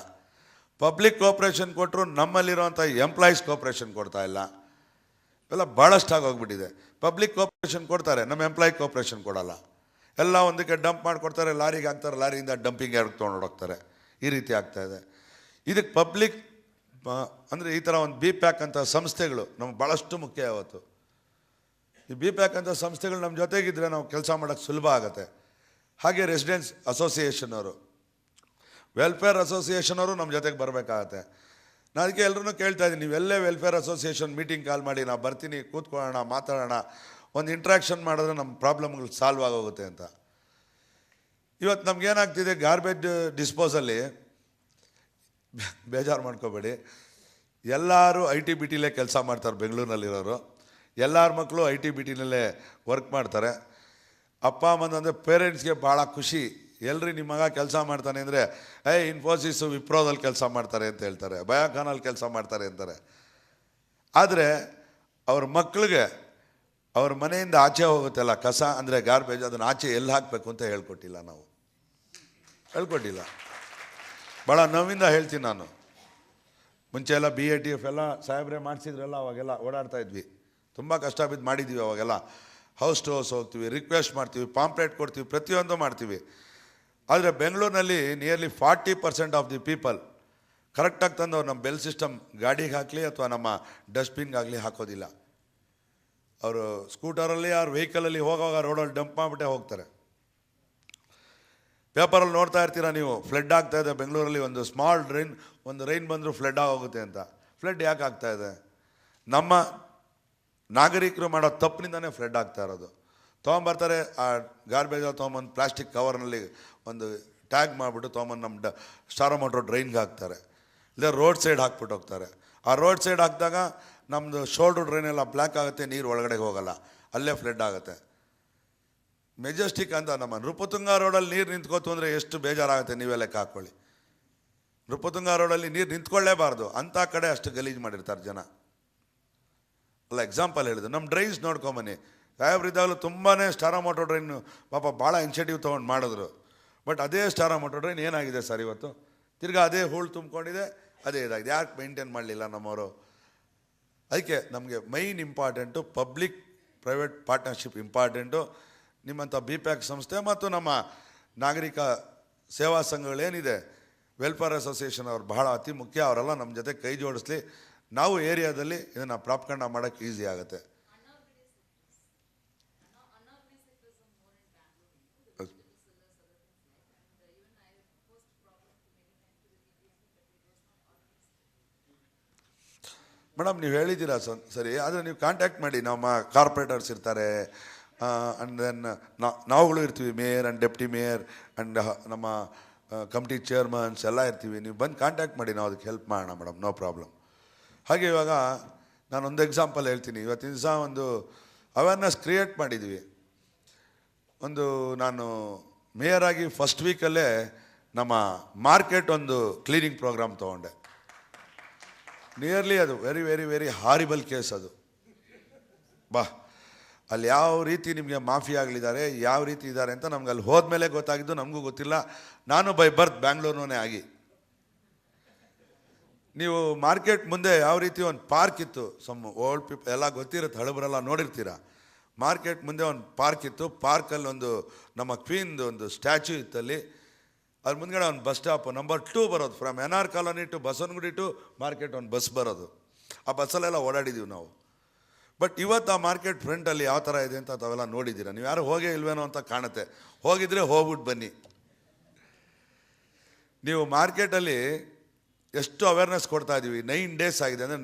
ಪಬ್ಲಿಕ್ ಕೋಪ್ರೇಷನ್ ಕೊಟ್ಟರು ನಮ್ಮಲ್ಲಿರೋಂಥ ಎಂಪ್ಲಾಯೀಸ್ ಕೋಪ್ರೇಷನ್ ಕೊಡ್ತಾ ಇಲ್ಲ. ಇವೆಲ್ಲ ಭಾಳಷ್ಟು ಆಗೋಗ್ಬಿಟ್ಟಿದೆ. ಪಬ್ಲಿಕ್ ಕೋಪ್ರೇಷನ್ ಕೊಡ್ತಾರೆ, ನಮ್ಮ ಎಂಪ್ಲಾಯಿ ಕೋಪ್ರೇಷನ್ ಕೊಡೋಲ್ಲ. ಎಲ್ಲ ಒಂದಕ್ಕೆ ಡಂಪ್ ಮಾಡಿಕೊಡ್ತಾರೆ, ಲಾರಿಗೆ ಹಾಕ್ತಾರೆ, ಲಾರಿಯಿಂದ ಡಂಪಿಂಗ್ ಯಾರ್ಡ್ ತೊಗೊಂಡು ಹೋಗ್ತಾರೆ. ಈ ರೀತಿ ಆಗ್ತಾಯಿದೆ. ಇದಕ್ಕೆ ಪಬ್ಲಿಕ್ ಅಂದರೆ ಈ ಥರ ಒಂದು BPAC ಅಂತ ಸಂಸ್ಥೆಗಳು ನಮ್ಗೆ ಭಾಳಷ್ಟು ಮುಖ್ಯ. ಯಾವತ್ತು ಈ BPAC ಅಂತ ಸಂಸ್ಥೆಗಳು ನಮ್ಮ ಜೊತೆಗಿದ್ರೆ ನಾವು ಕೆಲಸ ಮಾಡೋಕ್ಕೆ ಸುಲಭ ಆಗುತ್ತೆ. ಹಾಗೆ ರೆಸಿಡೆನ್ಸ್ ಅಸೋಸಿಯೇಷನ್ ಅವರು, ವೆಲ್ಫೇರ್ ಅಸೋಸಿಯೇಷನ್ ಅವರು ನಮ್ಮ ಜೊತೆಗೆ ಬರಬೇಕಾಗತ್ತೆ. ನಾನು ಅದಕ್ಕೆ ಎಲ್ಲರೂ ಕೇಳ್ತಾ ಇದ್ದೀನಿ, ನೀವೆಲ್ಲೇ ವೆಲ್ಫೇರ್ ಅಸೋಸಿಯೇಷನ್ ಮೀಟಿಂಗ್ ಕಾಲ್ ಮಾಡಿ, ನಾನು ಬರ್ತೀನಿ, ಕೂತ್ಕೊಳ್ಳೋಣ, ಮಾತಾಡೋಣ, ಒಂದು ಇಂಟ್ರಾಕ್ಷನ್ ಮಾಡಿದ್ರೆ ನಮ್ಮ ಪ್ರಾಬ್ಲಮ್ಗಳು ಸಾಲ್ವ್ ಆಗೋಗುತ್ತೆ ಅಂತ. ಇವತ್ತು ನಮಗೇನಾಗ್ತಿದೆ, ಗಾರ್ಬೇಜ್ ಡಿಸ್ಪೋಸಲ್ಲಿ ಬೇಜಾರು ಮಾಡ್ಕೋಬೇಡಿ, ಎಲ್ಲರೂ IT-BTಲೇ ಕೆಲಸ ಮಾಡ್ತಾರೆ. ಬೆಂಗಳೂರಿನಲ್ಲಿರೋರು ಎಲ್ಲರ ಮಕ್ಕಳು IT-BTನಲ್ಲೇ ವರ್ಕ್ ಮಾಡ್ತಾರೆ. ಅಪ್ಪ ಅಮ್ಮನ ಅಂದರೆ ಪೇರೆಂಟ್ಸ್ಗೆ ಭಾಳ ಖುಷಿ. ಎಲ್ರಿ ನಿಮ್ಮ ಮಗ ಕೆಲಸ ಮಾಡ್ತಾನೆ ಅಂದರೆ, ಇನ್ಫೋಸಿಸು ವಿಪ್ರೋದಲ್ಲಿ ಕೆಲಸ ಮಾಡ್ತಾರೆ ಅಂತ ಹೇಳ್ತಾರೆ, ಬಯೋಕಾನಲ್ಲಿ ಕೆಲಸ ಮಾಡ್ತಾರೆ ಅಂತಾರೆ. ಆದರೆ ಅವ್ರ ಮಕ್ಕಳಿಗೆ ಅವ್ರ ಮನೆಯಿಂದ ಆಚೆ ಹೋಗುತ್ತಲ್ಲ ಕಸ ಅಂದರೆ ಗಾರ್ಬೇಜ್, ಅದನ್ನು ಆಚೆ ಎಲ್ಲಿ ಹಾಕಬೇಕು ಅಂತ ಹೇಳ್ಕೊಟ್ಟಿಲ್ಲ. ನಾವು ಹೇಳ್ಕೊಟ್ಟಿಲ್ಲ. ಭಾಳ ನೋವಿಂದ ಹೇಳ್ತೀನಿ ನಾನು. ಮುಂಚೆ ಎಲ್ಲ BATF ಎಲ್ಲ ಸಾಹೇಬ್ರೆ ಮಾಡಿಸಿದ್ರಲ್ಲ, ಅವಾಗೆಲ್ಲ ಓಡಾಡ್ತಾ ಇದ್ವಿ, ತುಂಬ ಕಷ್ಟ ಬಿದ್ದು ಮಾಡಿದ್ದೀವಿ. ಅವಾಗೆಲ್ಲ ಹೌಸ್ ಟು ಹೌಸ್ ಹೋಗ್ತೀವಿ, ರಿಕ್ವೆಸ್ಟ್ ಮಾಡ್ತೀವಿ, ಪಾಂಪ್ಲೆಟ್ ಕೊಡ್ತೀವಿ, ಪ್ರತಿಯೊಂದು ಮಾಡ್ತೀವಿ. ಆದರೆ ಬೆಂಗಳೂರಿನಲ್ಲಿ ನಿಯರ್ಲಿ 40% ಆಫ್ ದಿ ಪೀಪಲ್ ಕರೆಕ್ಟಾಗಿ ತಂದು ಅವ್ರು ನಮ್ಮ ಬೆಲ್ ಸಿಸ್ಟಮ್ ಗಾಡಿಗೆ ಹಾಕಲಿ ಅಥವಾ ನಮ್ಮ ಡಸ್ಟ್ಬಿನ್ಗಾಗಲಿ ಹಾಕೋದಿಲ್ಲ. ಅವರು ಸ್ಕೂಟರಲ್ಲಿ ಅವ್ರ ವೆಹಿಕಲಲ್ಲಿ ಹೋಗುವಾಗ ರೋಡಲ್ಲಿ ಡಂಪ್ ಮಾಡಿಬಿಟ್ಟೆ ಹೋಗ್ತಾರೆ. ಪೇಪರಲ್ಲಿ ನೋಡ್ತಾ ಇರ್ತೀರ ನೀವು, ಫ್ಲಡ್ ಆಗ್ತಾಯಿದೆ ಬೆಂಗಳೂರಲ್ಲಿ. ಒಂದು ಸ್ಮಾಲ್ ರೈನ್ ಬಂದರೂ ಫ್ಲಡ್ ಆಗೋಗುತ್ತೆ ಅಂತ. ಫ್ಲಡ್ ಯಾಕೆ ಆಗ್ತಾಯಿದೆ? ನಮ್ಮ ನಾಗರಿಕರು ಮಾಡೋ ತಪ್ಪಿನಿಂದನೇ ಫ್ಲಡ್ ಆಗ್ತಾ ಇರೋದು. ತೊಗೊಂಬರ್ತಾರೆ, ಆ ಗಾರ್ಬೇಜ್ ತೊಗೊಂಬಂದು ಪ್ಲಾಸ್ಟಿಕ್ ಕವರ್ನಲ್ಲಿ ಒಂದು ಟ್ಯಾಗ್ ಮಾಡಿಬಿಟ್ಟು ತೊಗೊಂಬಂದು ನಮ್ಮ ಸ್ಟಾರ್ ಮೋಟ್ರ್ ಡ್ರೈನ್ಗೆ ಹಾಕ್ತಾರೆ, ಇಲ್ಲ ರೋಡ್ ಸೈಡ್ ಹಾಕ್ಬಿಟ್ಟು ಹೋಗ್ತಾರೆ. ಆ ರೋಡ್ ಸೈಡ್ ಹಾಕಿದಾಗ ನಮ್ಮದು ಶೋಲ್ಡ್ರ್ ಡ್ರೈನೆಲ್ಲ ಬ್ಲ್ಯಾಕ್ ಆಗುತ್ತೆ, ನೀರು ಒಳಗಡೆ ಹೋಗಲ್ಲ, ಅಲ್ಲೇ ಫ್ಲಡ್ ಆಗುತ್ತೆ. ಮೆಜೆಸ್ಟಿಕ್ ಅಂತ ನಮ್ಮ ನೃಪತುಂಗ ರೋಡಲ್ಲಿ ನೀರು ನಿಂತ್ಕೋತು ಅಂದರೆ ಎಷ್ಟು ಬೇಜಾರಾಗುತ್ತೆ, ನೀವೇ ಲೆಕ್ಕ ಹಾಕ್ಕೊಳ್ಳಿ. ನೃಪತುಂಗ ರೋಡಲ್ಲಿ ನೀರು ನಿಂತ್ಕೊಳ್ಳೇಬಾರ್ದು, ಅಂಥ ಕಡೆ ಅಷ್ಟು ಗಲೀಜು ಮಾಡಿರ್ತಾರೆ ಜನ. ಅಲ್ಲ, ಎಕ್ಸಾಂಪಲ್ ಹೇಳಿದ್ರು. ನಮ್ಮ ಡ್ರೈನ್ಸ್ ನೋಡ್ಕೊಂಬನ್ನಿ, ಸಾಹೇಬ್ರಿದ್ದಾಗಲೂ ತುಂಬಾ ಸ್ಟಾರ್ ಮೋಟರ್ ಡ್ರೈನು ಪಾಪ ಭಾಳ ಇನಿಷಿಯೇಟಿವ್ ತೊಗೊಂಡು ಮಾಡಿದ್ರು. ಬಟ್ ಅದೇ ಸ್ಟಾರ್ ಮೋಟರ್ ಡ್ರೈನ್ ಏನಾಗಿದೆ ಸರ್ ಇವತ್ತು? ತಿರ್ಗಿ ಅದೇ ಹೂಳು ತುಂಬಿಕೊಂಡಿದೆ, ಅದೇ ಇದಾಗಿದೆ. ಯಾಕೆ ಮೇಂಟೈನ್ ಮಾಡಲಿಲ್ಲ ನಮ್ಮವರು? ಅದಕ್ಕೆ ನಮಗೆ main important public private partnership important. ನಿಮ್ಮಂಥ BPAC ಸಂಸ್ಥೆ ಮತ್ತು ನಮ್ಮ ನಾಗರಿಕ ಸೇವಾ ಸಂಘಗಳೇನಿದೆ, ವೆಲ್ಫೇರ್ ಅಸೋಸಿಯೇಷನ್ ಅವ್ರು ಬಹಳ ಅತಿ ಮುಖ್ಯ. ಅವರೆಲ್ಲ ನಮ್ಮ ಜೊತೆ ಕೈ ಜೋಡಿಸ್ಲಿ, ನಾವು ಏರಿಯಾದಲ್ಲಿ ಇದನ್ನು ಪ್ರಾಪ್ಕಂಡ ಮಾಡೋಕ್ಕೆ ಈಸಿ ಆಗುತ್ತೆ. ಮೇಡಮ್ ನೀವು ಹೇಳಿದ್ದೀರಾ ಸರಿ, ಆದರೆ ನೀವು ಕಾಂಟ್ಯಾಕ್ಟ್ ಮಾಡಿ, ನಮ್ಮ ಕಾರ್ಪೊರೇಟರ್ಸ್ ಇರ್ತಾರೆ, ಆ್ಯಂಡ್ ದೆನ್ ನಾವುಗಳು ಇರ್ತೀವಿ, mayor and deputy mayor and ನಮ್ಮ ಕಮಿಟಿ ಚೇರ್ಮನ್ಸ್ ಎಲ್ಲ ಇರ್ತೀವಿ. ನೀವು ಬಂದು ಕಾಂಟ್ಯಾಕ್ಟ್ ಮಾಡಿ, ನಾವು ಅದಕ್ಕೆ ಹೆಲ್ಪ್ ಮಾಡೋಣ ಮೇಡಮ್, ನೋ ಪ್ರಾಬ್ಲಮ್. ಹಾಗೆ ಇವಾಗ ನಾನೊಂದು ಎಕ್ಸಾಂಪಲ್ ಹೇಳ್ತೀನಿ. ಇವತ್ತಿನ ದಿವಸ ಒಂದು ಅವೇರ್ನೆಸ್ ಕ್ರಿಯೇಟ್ ಮಾಡಿದ್ವಿ. ನಾನು ಮೇಯರ್ ಆಗಿ ಫಸ್ಟ್ ವೀಕಲ್ಲೇ ನಮ್ಮ ಮಾರ್ಕೆಟ್ ಒಂದು ಕ್ಲೀನಿಂಗ್ ಪ್ರೋಗ್ರಾಮ್ ತೊಗೊಂಡೆ. ನಿಯರ್ಲಿ ಅದು very very very horrible case ಅದು. ಅಲ್ಲಿ ಯಾವ ರೀತಿ ನಿಮಗೆ ಮಾಫಿಯಾಗಳಿದ್ದಾರೆ, ಯಾವ ರೀತಿ ಇದ್ದಾರೆ ಅಂತ ನಮ್ಗೆ ಅಲ್ಲಿ ಹೋದ್ಮೇಲೆ ಗೊತ್ತಾಗಿದ್ದು, ನಮಗೂ ಗೊತ್ತಿಲ್ಲ. ನಾನು ಬೈ ಬರ್ತ್ ಬ್ಯಾಂಗ್ಳೂರ್ನೇ ಆಗಿ. ನೀವು ಮಾರ್ಕೆಟ್ ಮುಂದೆ ಯಾವ ರೀತಿ ಒಂದು ಪಾರ್ಕ್ ಇತ್ತು, ಸಮ್ ಓಲ್ಡ್ ಪೀಪಲ್ ಎಲ್ಲ ಗೊತ್ತಿರುತ್ತೆ, ಹಳಬರೆಲ್ಲ ನೋಡಿರ್ತೀರ. ಮಾರ್ಕೆಟ್ ಮುಂದೆ ಒಂದು ಪಾರ್ಕ್ ಇತ್ತು. ಪಾರ್ಕಲ್ಲಿ ಒಂದು ನಮ್ಮ ಕ್ವೀನ್ದು ಒಂದು ಸ್ಟ್ಯಾಚ್ಯೂ ಇತ್ತಲ್ಲಿ. ಅದ್ರ ಮುಂದ್ಗಡೆ ಒಂದು ಬಸ್ ಸ್ಟಾಪ್ ನಂಬರ್ 2 ಬರೋದು. From NR colony to Basavanagudi to market ಒಂದು ಬಸ್ ಬರೋದು. ಆ ಬಸ್ಸಲ್ಲೆಲ್ಲ ಓಡಾಡಿದ್ದೀವಿ ನಾವು. ಬಟ್ ಇವತ್ತು ಆ ಮಾರ್ಕೆಟ್ ಫ್ರಂಟಲ್ಲಿ ಯಾವ ಥರ ಇದೆ ಅಂತ ತಾವೆಲ್ಲ ನೋಡಿದ್ದೀರ. ನೀವು ಯಾರು ಹೋಗೇ ಇಲ್ವೇನೋ ಅಂತ ಕಾಣುತ್ತೆ. ಹೋಗಿದ್ರೆ ಹೋಗ್ಬಿಟ್ಟು ಬನ್ನಿ. ನೀವು ಮಾರ್ಕೆಟಲ್ಲಿ ಎಷ್ಟು ಅವೇರ್ನೆಸ್ ಕೊಡ್ತಾ ಇದ್ದೀವಿ. 9 ಡೇಸ್ ಆಗಿದೆ, ಅಂದರೆ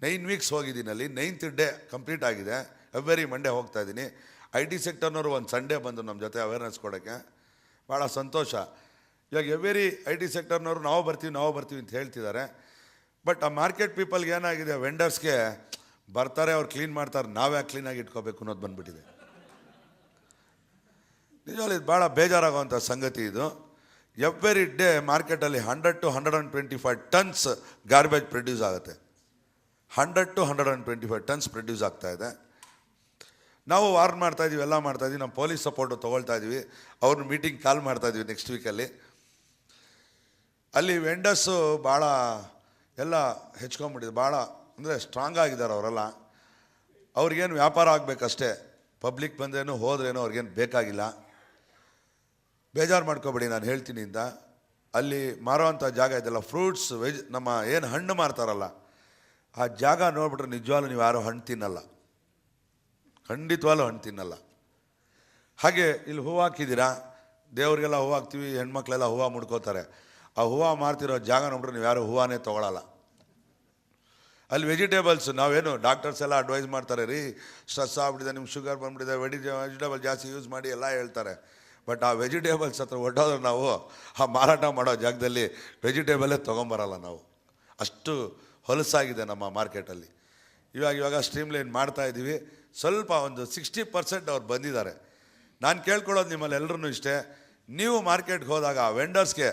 9 ವೀಕ್ಸ್ ಹೋಗಿದ್ದೀನಿ ಅಲ್ಲಿ. 9th ಡೇ ಕಂಪ್ಲೀಟ್ ಆಗಿದೆ. ಎವ್ರಿ ಮಂಡೇ ಹೋಗ್ತಾ ಇದ್ದೀನಿ. IT ಸೆಕ್ಟರ್ನವರು ಒಂದು ಸಂಡೇ ಬಂದು ನಮ್ಮ ಜೊತೆ ಅವೇರ್ನೆಸ್ ಕೊಡೋಕ್ಕೆ ಭಾಳ ಸಂತೋಷ. ಇವಾಗ ಎವ್ರಿ IT ಸೆಕ್ಟರ್ನವರು ನಾವು ಬರ್ತೀವಿ ಅಂತ ಹೇಳ್ತಿದ್ದಾರೆ. ಬಟ್ ಆ ಮಾರ್ಕೆಟ್ ಪೀಪಲ್ಗೆ ಏನಾಗಿದೆ, ವೆಂಡರ್ಸ್ಗೆ ಬರ್ತಾರೆ, ಅವ್ರು ಕ್ಲೀನ್ ಮಾಡ್ತಾರೆ, ನಾವ್ಯಾಕೆ ಕ್ಲೀನಾಗಿ ಇಟ್ಕೋಬೇಕು ಅನ್ನೋದು ಬಂದುಬಿಟ್ಟಿದೆ. ನಿಜವಾಗ್ಲೂ ಇದು ಭಾಳ ಬೇಜಾರಾಗುವಂಥ ಸಂಗತಿ ಇದು. ಎವ್ರಿ ಡೇ ಮಾರ್ಕೆಟಲ್ಲಿ 100 to 125 ಟನ್ಸ್ ಗಾರ್ಬೇಜ್ ಪ್ರೊಡ್ಯೂಸ್ ಆಗುತ್ತೆ. 100 to 125 ಟನ್ಸ್ ಪ್ರೊಡ್ಯೂಸ್ ಆಗ್ತಾ ಇದೆ. ನಾವು ವಾರ್ನ್ ಮಾಡ್ತಾಯಿದ್ದೀವಿ, ಎಲ್ಲ ಮಾಡ್ತಾಯಿದ್ದೀವಿ. ನಮ್ಮ ಪೊಲೀಸ್ ಸಪೋರ್ಟು ತೊಗೊಳ್ತಾ ಇದ್ದೀವಿ. ಅವ್ರನ್ನ ಮೀಟಿಂಗ್ ಕಾಲ್ ಮಾಡ್ತಾಯಿದ್ದೀವಿ ನೆಕ್ಸ್ಟ್ ವೀಕಲ್ಲಿ. ಅಲ್ಲಿ ವೆಂಡರ್ಸು ಭಾಳ ಎಲ್ಲ ಹೆಚ್ಕೊಂಡ್ಬಿಟ್ಟಿದೆ. ಭಾಳ ಅಂದರೆ ಸ್ಟ್ರಾಂಗ್ ಆಗಿದ್ದಾರೆ ಅವರೆಲ್ಲ. ಅವ್ರಿಗೇನು ವ್ಯಾಪಾರ ಆಗಬೇಕಷ್ಟೇ. ಪಬ್ಲಿಕ್ ಬಂದ್ರೇನು ಹೋದ್ರೇನು ಅವ್ರಿಗೇನು ಬೇಕಾಗಿಲ್ಲ. ಬೇಜಾರು ಮಾಡ್ಕೊಬೇಡಿ, ನಾನು ಹೇಳ್ತೀನಿ ಅಂತ. ಅಲ್ಲಿ ಮಾರುವಂಥ ಜಾಗ ಇದೆಲ್ಲ, ಫ್ರೂಟ್ಸ್, ವೆಜ್, ನಮ್ಮ ಏನು ಹಣ್ಣು ಮಾರ್ತಾರಲ್ಲ, ಆ ಜಾಗ ನೋಡ್ಬಿಟ್ರೆ ನಿಜವಾಗ್ಲೂ ನೀವು ಯಾರೂ ಹಣ್ಣು ತಿನ್ನಲ್ಲ, ಖಂಡಿತವಾಗ್ಲೂ ಹಣ್ಣು ತಿನ್ನಲ್ಲ. ಹಾಗೆ ಇಲ್ಲಿ ಹೂವು ಹಾಕಿದ್ದೀರಾ, ದೇವ್ರಿಗೆಲ್ಲ ಹೂವು ಹಾಕ್ತೀವಿ, ಹೆಣ್ಮಕ್ಳೆಲ್ಲ ಹೂವು ಮುಡ್ಕೋತಾರೆ. ಆ ಹೂವು ಮಾರ್ತಿರೋ ಜಾಗ ನೋಡ್ಬಿಟ್ರೆ ನೀವು ಯಾರು ಹೂವನೇ ತೊಗೊಳಲ್ಲ. ಅಲ್ಲಿ ವೆಜಿಟೇಬಲ್ಸ್, ನಾವೇನು ಡಾಕ್ಟರ್ಸ್ ಎಲ್ಲ ಅಡ್ವೈಸ್ ಮಾಡ್ತಾರೆ, ರೀ ಸ್ಟ್ರೆಸ್ ಆಗ್ಬಿಟ್ಟಿದೆ, ನಿಮ್ಗೆ ಶುಗರ್ ಬಂದುಬಿಟ್ಟಿದೆ, ವೆಜಿಟೇಬಲ್ ಜಾಸ್ತಿ ಯೂಸ್ ಮಾಡಿ ಎಲ್ಲ ಹೇಳ್ತಾರೆ. ಬಟ್ ಆ ವೆಜಿಟೇಬಲ್ಸ್ ಹತ್ರ ಹೊಟ್ಟೋದ್ರೆ ನಾವು ಆ ಮಾರಾಟ ಮಾಡೋ ಜಾಗದಲ್ಲಿ ವೆಜಿಟೇಬಲೇ ತೊಗೊಂಬರಲ್ಲ ನಾವು. ಅಷ್ಟು ಹೊಲಸಾಗಿದೆ ನಮ್ಮ ಮಾರ್ಕೆಟಲ್ಲಿ. ಇವಾಗ ಸ್ಟ್ರೀಮ್ಲೈನ್ ಮಾಡ್ತಾಯಿದ್ದೀವಿ. ಸ್ವಲ್ಪ ಒಂದು 60% ಅವ್ರು ಬಂದಿದ್ದಾರೆ. ನಾನು ಕೇಳ್ಕೊಳ್ಳೋದು ನಿಮ್ಮಲ್ಲಿ ಎಲ್ಲರೂ ಇಷ್ಟೇ, ನೀವು ಮಾರ್ಕೆಟ್ಗೆ ಹೋದಾಗ ಆ ವೆಂಡರ್ಸ್ಗೆ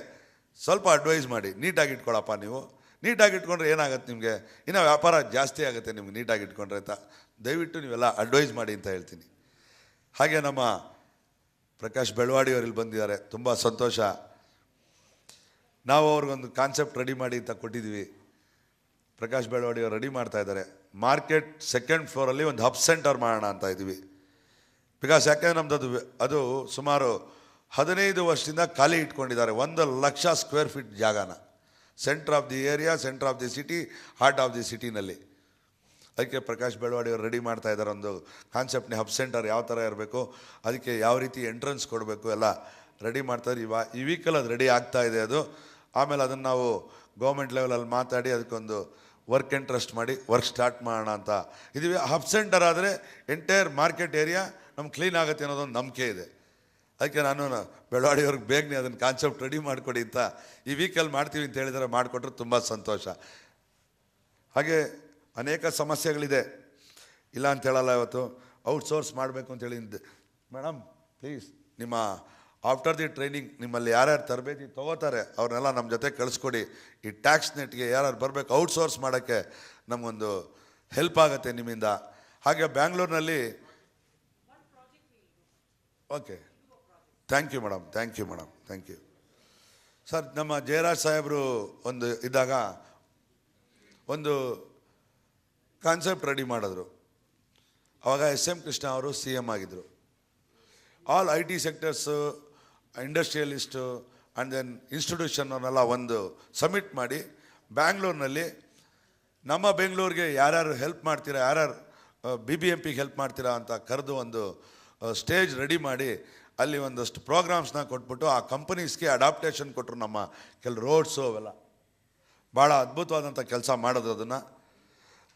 ಸ್ವಲ್ಪ ಅಡ್ವೈಸ್ ಮಾಡಿ, ನೀಟಾಗಿ ಇಟ್ಕೊಳಪ್ಪ. ನೀವು ನೀಟಾಗಿ ಇಟ್ಕೊಂಡ್ರೆ ಏನಾಗುತ್ತೆ, ನಿಮಗೆ ಇನ್ನೂ ವ್ಯಾಪಾರ ಜಾಸ್ತಿ ಆಗುತ್ತೆ ನಿಮ್ಗೆ ನೀಟಾಗಿ ಇಟ್ಕೊಂಡ್ರೆ ಅಂತ ದಯವಿಟ್ಟು ನೀವೆಲ್ಲ ಅಡ್ವೈಸ್ ಮಾಡಿ ಅಂತ ಹೇಳ್ತೀನಿ. ಹಾಗೆ ನಮ್ಮ ಪ್ರಕಾಶ್ ಬೆಳವಾಡಿ ಅವರು ಇಲ್ಲಿ ಬಂದಿದ್ದಾರೆ, ತುಂಬ ಸಂತೋಷ. ನಾವು ಅವ್ರಿಗೊಂದು ಕಾನ್ಸೆಪ್ಟ್ ರೆಡಿ ಮಾಡಿ ಅಂತ ಕೊಟ್ಟಿದ್ದೀವಿ. ಪ್ರಕಾಶ್ ಬೆಳವಾಡಿ ಅವರು ರೆಡಿ ಮಾಡ್ತಾ ಇದ್ದಾರೆ. ಮಾರ್ಕೆಟ್ 2nd ಫ್ಲೋರಲ್ಲಿ ಒಂದು ಹಬ್ ಸೆಂಟರ್ ಮಾಡೋಣ ಅಂತ ಇದ್ದೀವಿ. ಬಿಕಾಸ್ ಯಾಕೆಂದರೆ ನಮ್ಮದು ಅದು ಸುಮಾರು 15 ವರ್ಷದಿಂದ ಖಾಲಿ ಇಟ್ಕೊಂಡಿದ್ದಾರೆ. 1,00,000 ಸ್ಕ್ವೇರ್ ಫೀಟ್ ಜಾಗನ, centre of the area, centre of the city, heart of the ಸಿಟಿನಲ್ಲಿ. ಅದಕ್ಕೆ ಪ್ರಕಾಶ್ ಬೆಳವಾಡಿ ಅವರು ರೆಡಿ ಮಾಡ್ತಾ ಇದ್ದಾರೆ ಒಂದು ಕಾನ್ಸೆಪ್ಟ್ನ. ಹಬ್ ಸೆಂಟರ್ ಯಾವ ಥರ ಇರಬೇಕು, ಅದಕ್ಕೆ ಯಾವ ರೀತಿ ಎಂಟ್ರೆನ್ಸ್ ಕೊಡಬೇಕು ಎಲ್ಲ ರೆಡಿ ಮಾಡ್ತಾರೆ. ಈ ವೀಕಲ್ಲಿ ಅದು ರೆಡಿ ಆಗ್ತಾ ಇದೆ ಅದು. ಆಮೇಲೆ ಅದನ್ನು ನಾವು ಗೌರ್ಮೆಂಟ್ ಲೆವೆಲಲ್ಲಿ ಮಾತಾಡಿ ಅದಕ್ಕೊಂದು ವರ್ಕ್ ಇಂಟ್ರೆಸ್ಟ್ ಮಾಡಿ ವರ್ಕ್ ಸ್ಟಾರ್ಟ್ ಮಾಡೋಣ ಅಂತ ಇದೀವಿ. ಹಬ್ ಸೆಂಟರ್ ಆದರೆ ಎಂಟೈರ್ ಮಾರ್ಕೆಟ್ ಏರಿಯಾ ನಮ್ಗೆ ಕ್ಲೀನ್ ಆಗುತ್ತೆ ಅನ್ನೋದೊಂದು ನಂಬಿಕೆ ಇದೆ. ಅದಕ್ಕೆ ನಾನು ಬೆಳವಾಡಿಯವ್ರಿಗೆ ಬೇಗನೆ ಅದನ್ನು ಕಾನ್ಸೆಪ್ಟ್ ರೆಡಿ ಮಾಡಿಕೊಡಿ ಅಂತ ಈ ವೀಕಲ್ಲಿ ಮಾಡ್ತೀವಿ ಅಂತ ಹೇಳಿದರೆ ಮಾಡಿಕೊಟ್ರೆ ತುಂಬ ಸಂತೋಷ. ಹಾಗೆ ಅನೇಕ ಸಮಸ್ಯೆಗಳಿದೆ, ಇಲ್ಲ ಅಂತ ಹೇಳಲ್ಲ. ಇವತ್ತು ಔಟ್ಸೋರ್ಸ್ ಮಾಡಬೇಕು ಅಂತೇಳಿ ಮೇಡಮ್ ಪ್ಲೀಸ್, ನಿಮ್ಮ ಆಫ್ಟರ್ ದಿ ಟ್ರೈನಿಂಗ್ ನಿಮ್ಮಲ್ಲಿ ಯಾರ್ಯಾರು ತರಬೇತಿ ತೊಗೋತಾರೆ ಅವ್ರನ್ನೆಲ್ಲ ನಮ್ಮ ಜೊತೆ ಕಳಿಸ್ಕೊಡಿ. ಈ ಟ್ಯಾಕ್ಸ್ ನೆಟ್ಗೆ ಯಾರ್ಯಾರು ಬರಬೇಕು ಔಟ್ಸೋರ್ಸ್ ಮಾಡೋಕ್ಕೆ ನಮಗೊಂದು ಹೆಲ್ಪ್ ಆಗುತ್ತೆ ನಿಮ್ಮಿಂದ. ಹಾಗೆ ಬ್ಯಾಂಗ್ಳೂರಿನಲ್ಲಿ okay, thank you madam, thank you sir. ನಮ್ಮ ಜಯರಾಜ್ ಸಾಹೇಬರು ಒಂದು ಇದ್ದಾಗ ಒಂದು ಕಾನ್ಸೆಪ್ಟ್ ರೆಡಿ ಮಾಡಿದ್ರು. ಆವಾಗ SM ಕೃಷ್ಣ ಅವರು CM ಆಗಿದ್ದರು. All IT sectors, industrialists and then institution ಅವನ್ನೆಲ್ಲ ಒಂದು ಸಮಿಟ್ ಮಾಡಿ ಬ್ಯಾಂಗ್ಳೂರಿನಲ್ಲಿ ನಮ್ಮ ಬೆಂಗಳೂರಿಗೆ ಯಾರ್ಯಾರು ಹೆಲ್ಪ್ ಮಾಡ್ತೀರಾ, ಯಾರ್ಯಾರು BBMPಗೆ ಹೆಲ್ಪ್ ಮಾಡ್ತೀರಾ ಅಂತ ಕರೆದು ಒಂದು ಸ್ಟೇಜ್ ರೆಡಿ ಮಾಡಿ ಅಲ್ಲಿ ಒಂದಷ್ಟು ಪ್ರೋಗ್ರಾಮ್ಸ್ನ ಕೊಟ್ಬಿಟ್ಟು ಆ ಕಂಪನೀಸ್ಗೆ ಅಡಾಪ್ಟೇಷನ್ ಕೊಟ್ಟರು. ನಮ್ಮ ಕೆಲವು ರೋಡ್ಸು ಅವೆಲ್ಲ ಭಾಳ ಅದ್ಭುತವಾದಂಥ ಕೆಲಸ ಮಾಡೋದು. ಅದನ್ನು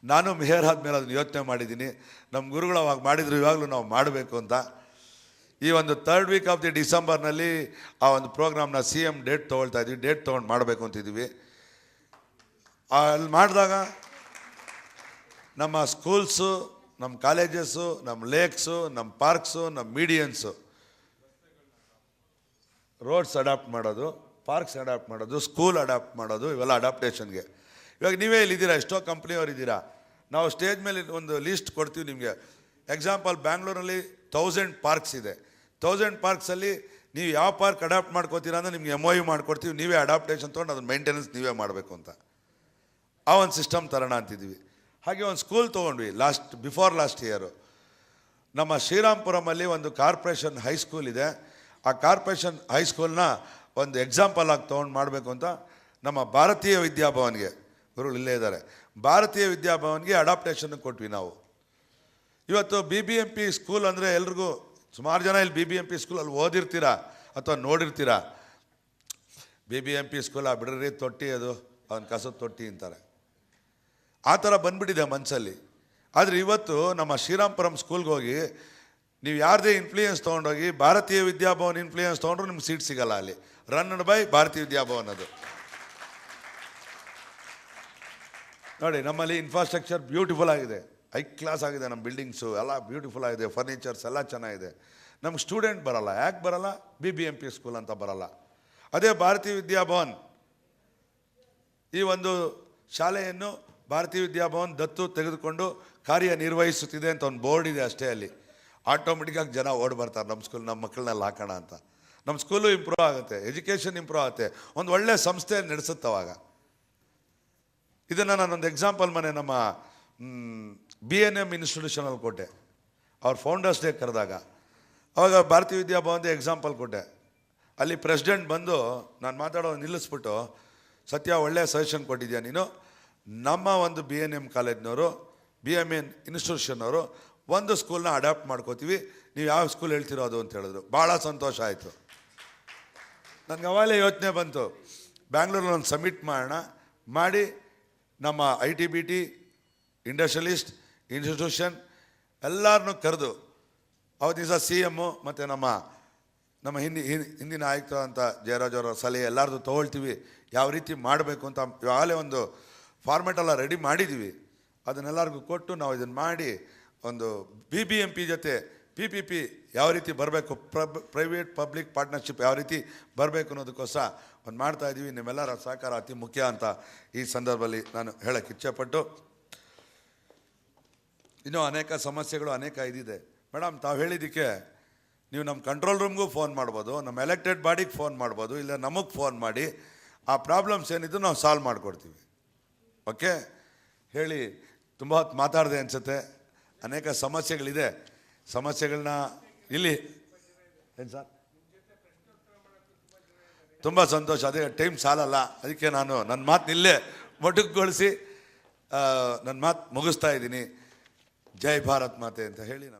ನಾನು ಮೇಯರ್ ಆದಮೇಲೆ ಅದನ್ನು ಯೋಚನೆ ಮಾಡಿದ್ದೀನಿ. ನಮ್ಮ ಗುರುಗಳು ಅವಾಗ ಮಾಡಿದ್ರು, ಇವಾಗಲೂ ನಾವು ಮಾಡಬೇಕು ಅಂತ. ಈ ಒಂದು 3rd ವೀಕ್ ಆಫ್ ದಿ ಡಿಸೆಂಬರ್ನಲ್ಲಿ ಆ ಒಂದು ಪ್ರೋಗ್ರಾಮ್ನ CM ಡೇಟ್ ತೊಗೊಳ್ತಾ ಇದ್ವಿ, ಡೇಟ್ ತೊಗೊಂಡು ಮಾಡಬೇಕು ಅಂತಿದ್ವಿ. ಅಲ್ಲಿ ಮಾಡಿದಾಗ ನಮ್ಮ ಸ್ಕೂಲ್ಸು, ನಮ್ಮ ಕಾಲೇಜಸ್ಸು, ನಮ್ಮ ಲೇಕ್ಸು, ನಮ್ಮ ಪಾರ್ಕ್ಸು, ನಮ್ಮ ಮೀಡಿಯನ್ಸು, ರೋಡ್ಸ್ ಅಡಾಪ್ಟ್ ಮಾಡೋದು, ಪಾರ್ಕ್ಸ್ ಅಡಾಪ್ಟ್ ಮಾಡೋದು, ಸ್ಕೂಲ್ ಅಡಾಪ್ಟ್ ಮಾಡೋದು, ಇವೆಲ್ಲ ಅಡಾಪ್ಟೇಷನ್ಗೆ. ಇವಾಗ ನೀವೇ ಇಲ್ಲಿದ್ದೀರಾ, ಎಷ್ಟೋ ಕಂಪ್ನಿಯವರು ಇದ್ದೀರಾ. ನಾವು ಸ್ಟೇಜ್ ಮೇಲೆ ಒಂದು ಲೀಸ್ಟ್ ಕೊಡ್ತೀವಿ ನಿಮಗೆ. ಎಕ್ಸಾಂಪಲ್, ಬ್ಯಾಂಗ್ಳೂರಲ್ಲಿ 1000 ಪಾರ್ಕ್ಸ್ ಇದೆ. 1000 ಪಾರ್ಕ್ಸಲ್ಲಿ ನೀವು ಯಾವ ಪಾರ್ಕ್ ಅಡಾಪ್ಟ್ ಮಾಡ್ಕೋತೀರಾ ಅಂದರೆ ನಿಮ್ಗೆ MOU ಮಾಡ್ಕೊಡ್ತೀವಿ, ನೀವೇ ಅಡಾಪ್ಟೇಷನ್ ತೊಗೊಂಡು ಅದನ್ನ ಮೇಂಟೆನೆನ್ಸ್ ನೀವೇ ಮಾಡಬೇಕು ಅಂತ. ಆ ಒಂದು ಸಿಸ್ಟಮ್ ತರೋಣ ಅಂತಿದ್ವಿ. ಹಾಗೆ ಒಂದು ಸ್ಕೂಲ್ ತೊಗೊಂಡ್ವಿ ಬಿಫೋರ್ ಲಾಸ್ಟ್ ಇಯರು. ನಮ್ಮ ಶ್ರೀರಾಮ್ಪುರಮಲ್ಲಿ ಒಂದು ಕಾರ್ಪೊರೇಷನ್ ಹೈಸ್ಕೂಲ್ ಇದೆ. ಆ ಕಾರ್ಪೊರೇಷನ್ ಹೈಸ್ಕೂಲ್ನ ಒಂದು ಎಕ್ಸಾಂಪಲ್ ಆಗಿ ತೊಗೊಂಡು ಮಾಡಬೇಕು ಅಂತ ನಮ್ಮ ಭಾರತೀಯ ವಿದ್ಯಾಭವನ್ಗೆ, ಗುರುಗಳು ಇಲ್ಲೇ ಇದ್ದಾರೆ, ಭಾರತೀಯ ವಿದ್ಯಾಭವನ್ಗೆ ಅಡಾಪ್ಟೇಷನ್ ಕೊಟ್ವಿ ನಾವು. ಇವತ್ತು BBMP ಸ್ಕೂಲ್ ಅಂದರೆ ಎಲ್ರಿಗೂ, ಸುಮಾರು ಜನ ಇಲ್ಲಿ BBMP ಸ್ಕೂಲಲ್ಲಿ ಓದಿರ್ತೀರಾ ಅಥವಾ ನೋಡಿರ್ತೀರಾ. BBMP ಸ್ಕೂಲ್ ಬಿಡ್ರಿ ತೊಟ್ಟಿ, ಅದು ಅವನ ಕಸದ ತೊಟ್ಟಿ ಅಂತಾರೆ. ಆ ಥರ ಬಂದ್ಬಿಟ್ಟಿದೆ ಮನಸ್ಸಲ್ಲಿ. ಆದರೆ ಇವತ್ತು ನಮ್ಮ ಶ್ರೀರಾಮ್ಪುರಂ ಸ್ಕೂಲ್ಗೆ ಹೋಗಿ ನೀವು ಯಾರದೇ ಇನ್ಫ್ಲೂಯೆನ್ಸ್ ತೊಗೊಂಡೋಗಿ ಭಾರತೀಯ ವಿದ್ಯಾಭವನ್ ಇನ್ಫ್ಲೂಯೆನ್ಸ್ ತೊಗೊಂಡ್ರು ನಿಮ್ಗೆ ಸೀಟ್ ಸಿಗಲ್ಲ. ಅಲ್ಲಿ ರನ್ ಬೈ ಭಾರತೀಯ ವಿದ್ಯಾಭವನ್ ಅದು. ನೋಡಿ, ನಮ್ಮಲ್ಲಿ ಇನ್ಫ್ರಾಸ್ಟ್ರಕ್ಚರ್ ಬ್ಯೂಟಿಫುಲ್ ಆಗಿದೆ, ಹೈ ಕ್ಲಾಸ್ ಆಗಿದೆ. ನಮ್ಮ ಬಿಲ್ಡಿಂಗ್ಸು ಎಲ್ಲ ಬ್ಯೂಟಿಫುಲ್ ಆಗಿದೆ, ಫರ್ನಿಚರ್ಸ್ ಎಲ್ಲ ಚೆನ್ನಾಗಿದೆ. ನಮ್ಗೆ ಸ್ಟೂಡೆಂಟ್ ಬರಲ್ಲ. ಯಾಕೆ ಬರಲ್ಲ? BBMP ಸ್ಕೂಲ್ ಅಂತ ಬರಲ್ಲ. ಅದೇ ಭಾರತೀಯ ವಿದ್ಯಾಭವನ್ ಈ ಒಂದು ಶಾಲೆಯನ್ನು ಭಾರತೀಯ ವಿದ್ಯಾಭವನ್ ದತ್ತು ತೆಗೆದುಕೊಂಡು ಕಾರ್ಯನಿರ್ವಹಿಸುತ್ತಿದೆ ಅಂತ ಒಂದು ಬೋರ್ಡ್ ಇದೆ ಅಷ್ಟೇ. ಅಲ್ಲಿ ಆಟೋಮೆಟಿಕ್ಕಾಗಿ ಜನ ಓಡಿ ಬರ್ತಾರೆ, ನಮ್ಮ ಸ್ಕೂಲ್ ನಮ್ಮ ಮಕ್ಕಳನ್ನೆಲ್ಲ ಹಾಕೋಣ ಅಂತ. ನಮ್ಮ ಸ್ಕೂಲು ಇಂಪ್ರೂವ್ ಆಗುತ್ತೆ, ಎಜುಕೇಷನ್ ಇಂಪ್ರೂವ್ ಆಗುತ್ತೆ, ಒಂದು ಒಳ್ಳೆಯ ಸಂಸ್ಥೆ ನಡೆಸುತ್ತವಾಗ. ಇದನ್ನು ನಾನೊಂದು ಎಕ್ಸಾಂಪಲ್ ಮನೆ ನಮ್ಮ BNM ಇನ್ಸ್ಟಿಟ್ಯೂಷನಲ್ಲಿ ಕೊಟ್ಟೆ. ಅವ್ರ ಫೌಂಡರ್ಸ್ ಡೇ ಕರೆದಾಗ ಅವಾಗ ಭಾರತೀಯ ವಿದ್ಯಾಭವನದ ಎಕ್ಸಾಂಪಲ್ ಕೊಟ್ಟೆ. ಅಲ್ಲಿ ಪ್ರೆಸಿಡೆಂಟ್ ಬಂದು ನಾನು ಮಾತಾಡೋ ನಿಲ್ಲಿಸ್ಬಿಟ್ಟು, ಸತ್ಯ ಒಳ್ಳೆಯ ಸಜೆಷನ್ ಕೊಟ್ಟಿದ್ಯಾ ನೀನು, ನಮ್ಮ ಒಂದು BNM ಕಾಲೇಜ್ನವರು, BMN ಇನ್ಸ್ಟಿಟ್ಯೂಷನ್ನವರು ಒಂದು ಸ್ಕೂಲ್ನ ಅಡಾಪ್ಟ್ ಮಾಡ್ಕೋತೀವಿ, ನೀವು ಯಾವ ಸ್ಕೂಲ್ ಹೇಳ್ತಿರೋ ಅದು ಅಂತ ಹೇಳಿದ್ರು. ಭಾಳ ಸಂತೋಷ ಆಯಿತು. ನನಗೆ ಅವಾಗಲೇ ಯೋಚನೆ ಬಂತು, ಬ್ಯಾಂಗ್ಳೂರಲ್ಲಿ ಒಂದು ಸಮಿಟ್ ಮಾಡೋಣ, ಮಾಡಿ ನಮ್ಮ ITBT, ಇಂಡಸ್ಟ್ರಿಯಲಿಸ್ಟ್, ಇನ್ಸ್ಟಿಟ್ಯೂಷನ್ ಎಲ್ಲರನ್ನೂ ಕರೆದು ಅವತ್ತು ದಿವಸ CM ಮತ್ತು ನಮ್ಮ ಹಿಂದಿನ ಆಯುಕ್ತ ಅಂತ ಜಯರಾಜ್ ಅವರ ಸಲಹೆ ಎಲ್ಲರದು ತೊಗೊಳ್ತೀವಿ, ಯಾವ ರೀತಿ ಮಾಡಬೇಕು ಅಂತ ಇವಾಗಲೇ ಒಂದು ಫಾರ್ಮೆಟೆಲ್ಲ ರೆಡಿ ಮಾಡಿದ್ದೀವಿ. ಅದನ್ನೆಲ್ಲರಿಗೂ ಕೊಟ್ಟು ನಾವು ಇದನ್ನು ಮಾಡಿ ಒಂದು BBMP ಜೊತೆ PPP ಯಾವ ರೀತಿ ಬರಬೇಕು, ಪ್ರೈವೇಟ್ ಪಬ್ಲಿಕ್ ಪಾರ್ಟ್ನರ್ಶಿಪ್ ಯಾವ ರೀತಿ ಬರಬೇಕು ಅನ್ನೋದಕ್ಕೋಸ್ಕರ ಒಂದು ಮಾಡ್ತಾಯಿದ್ದೀವಿ. ನಿಮ್ಮೆಲ್ಲರ ಸಹಕಾರ ಅತಿ ಮುಖ್ಯ ಅಂತ ಈ ಸಂದರ್ಭದಲ್ಲಿ ನಾನು ಹೇಳೋಕ್ಕೆ ಇಚ್ಛೆಪಟ್ಟು, ಇನ್ನೂ ಅನೇಕ ಸಮಸ್ಯೆಗಳು ಅನೇಕ ಇದಿದೆ ಮೇಡಮ್. ತಾವು ಹೇಳಿದ್ದಕ್ಕೆ ನೀವು ನಮ್ಮ ಕಂಟ್ರೋಲ್ ರೂಮ್ಗೂ ಫೋನ್ ಮಾಡ್ಬೋದು, ನಮ್ಮ ಎಲೆಕ್ಟೆಡ್ ಬಾಡಿಗೆ ಫೋನ್ ಮಾಡ್ಬೋದು, ಇಲ್ಲ ನಮಗೆ ಫೋನ್ ಮಾಡಿ ಆ ಪ್ರಾಬ್ಲಮ್ಸ್ ಏನಿದ್ರು ನಾವು ಸಾಲ್ವ್ ಮಾಡಿಕೊಡ್ತೀವಿ. ಓಕೆ ಹೇಳಿ, ತುಂಬ ಹೊತ್ತು ಮಾತಾಡಿದೆ ಅನಿಸುತ್ತೆ. ಅನೇಕ ಸಮಸ್ಯೆಗಳಿದೆ, ಸಮಸ್ಯೆಗಳನ್ನ ಇಲ್ಲಿ ಏನು ಸರ್, ತುಂಬ ಸಂತೋಷ. ಅದೇ ಟೈಮ್ ಸಾಲಲ್ಲ, ಅದಕ್ಕೆ ನಾನು ನನ್ನ ಮಾತನ್ನ ಇಲ್ಲೇ ಮೊಟಕುಗೊಳಿಸಿ ನನ್ನ ಮಾತು ಮುಗಿಸ್ತಾ ಇದ್ದೀನಿ. ಜೈ ಭಾರತ್ ಮಾತೆ ಅಂತ ಹೇಳಿ ನಾನು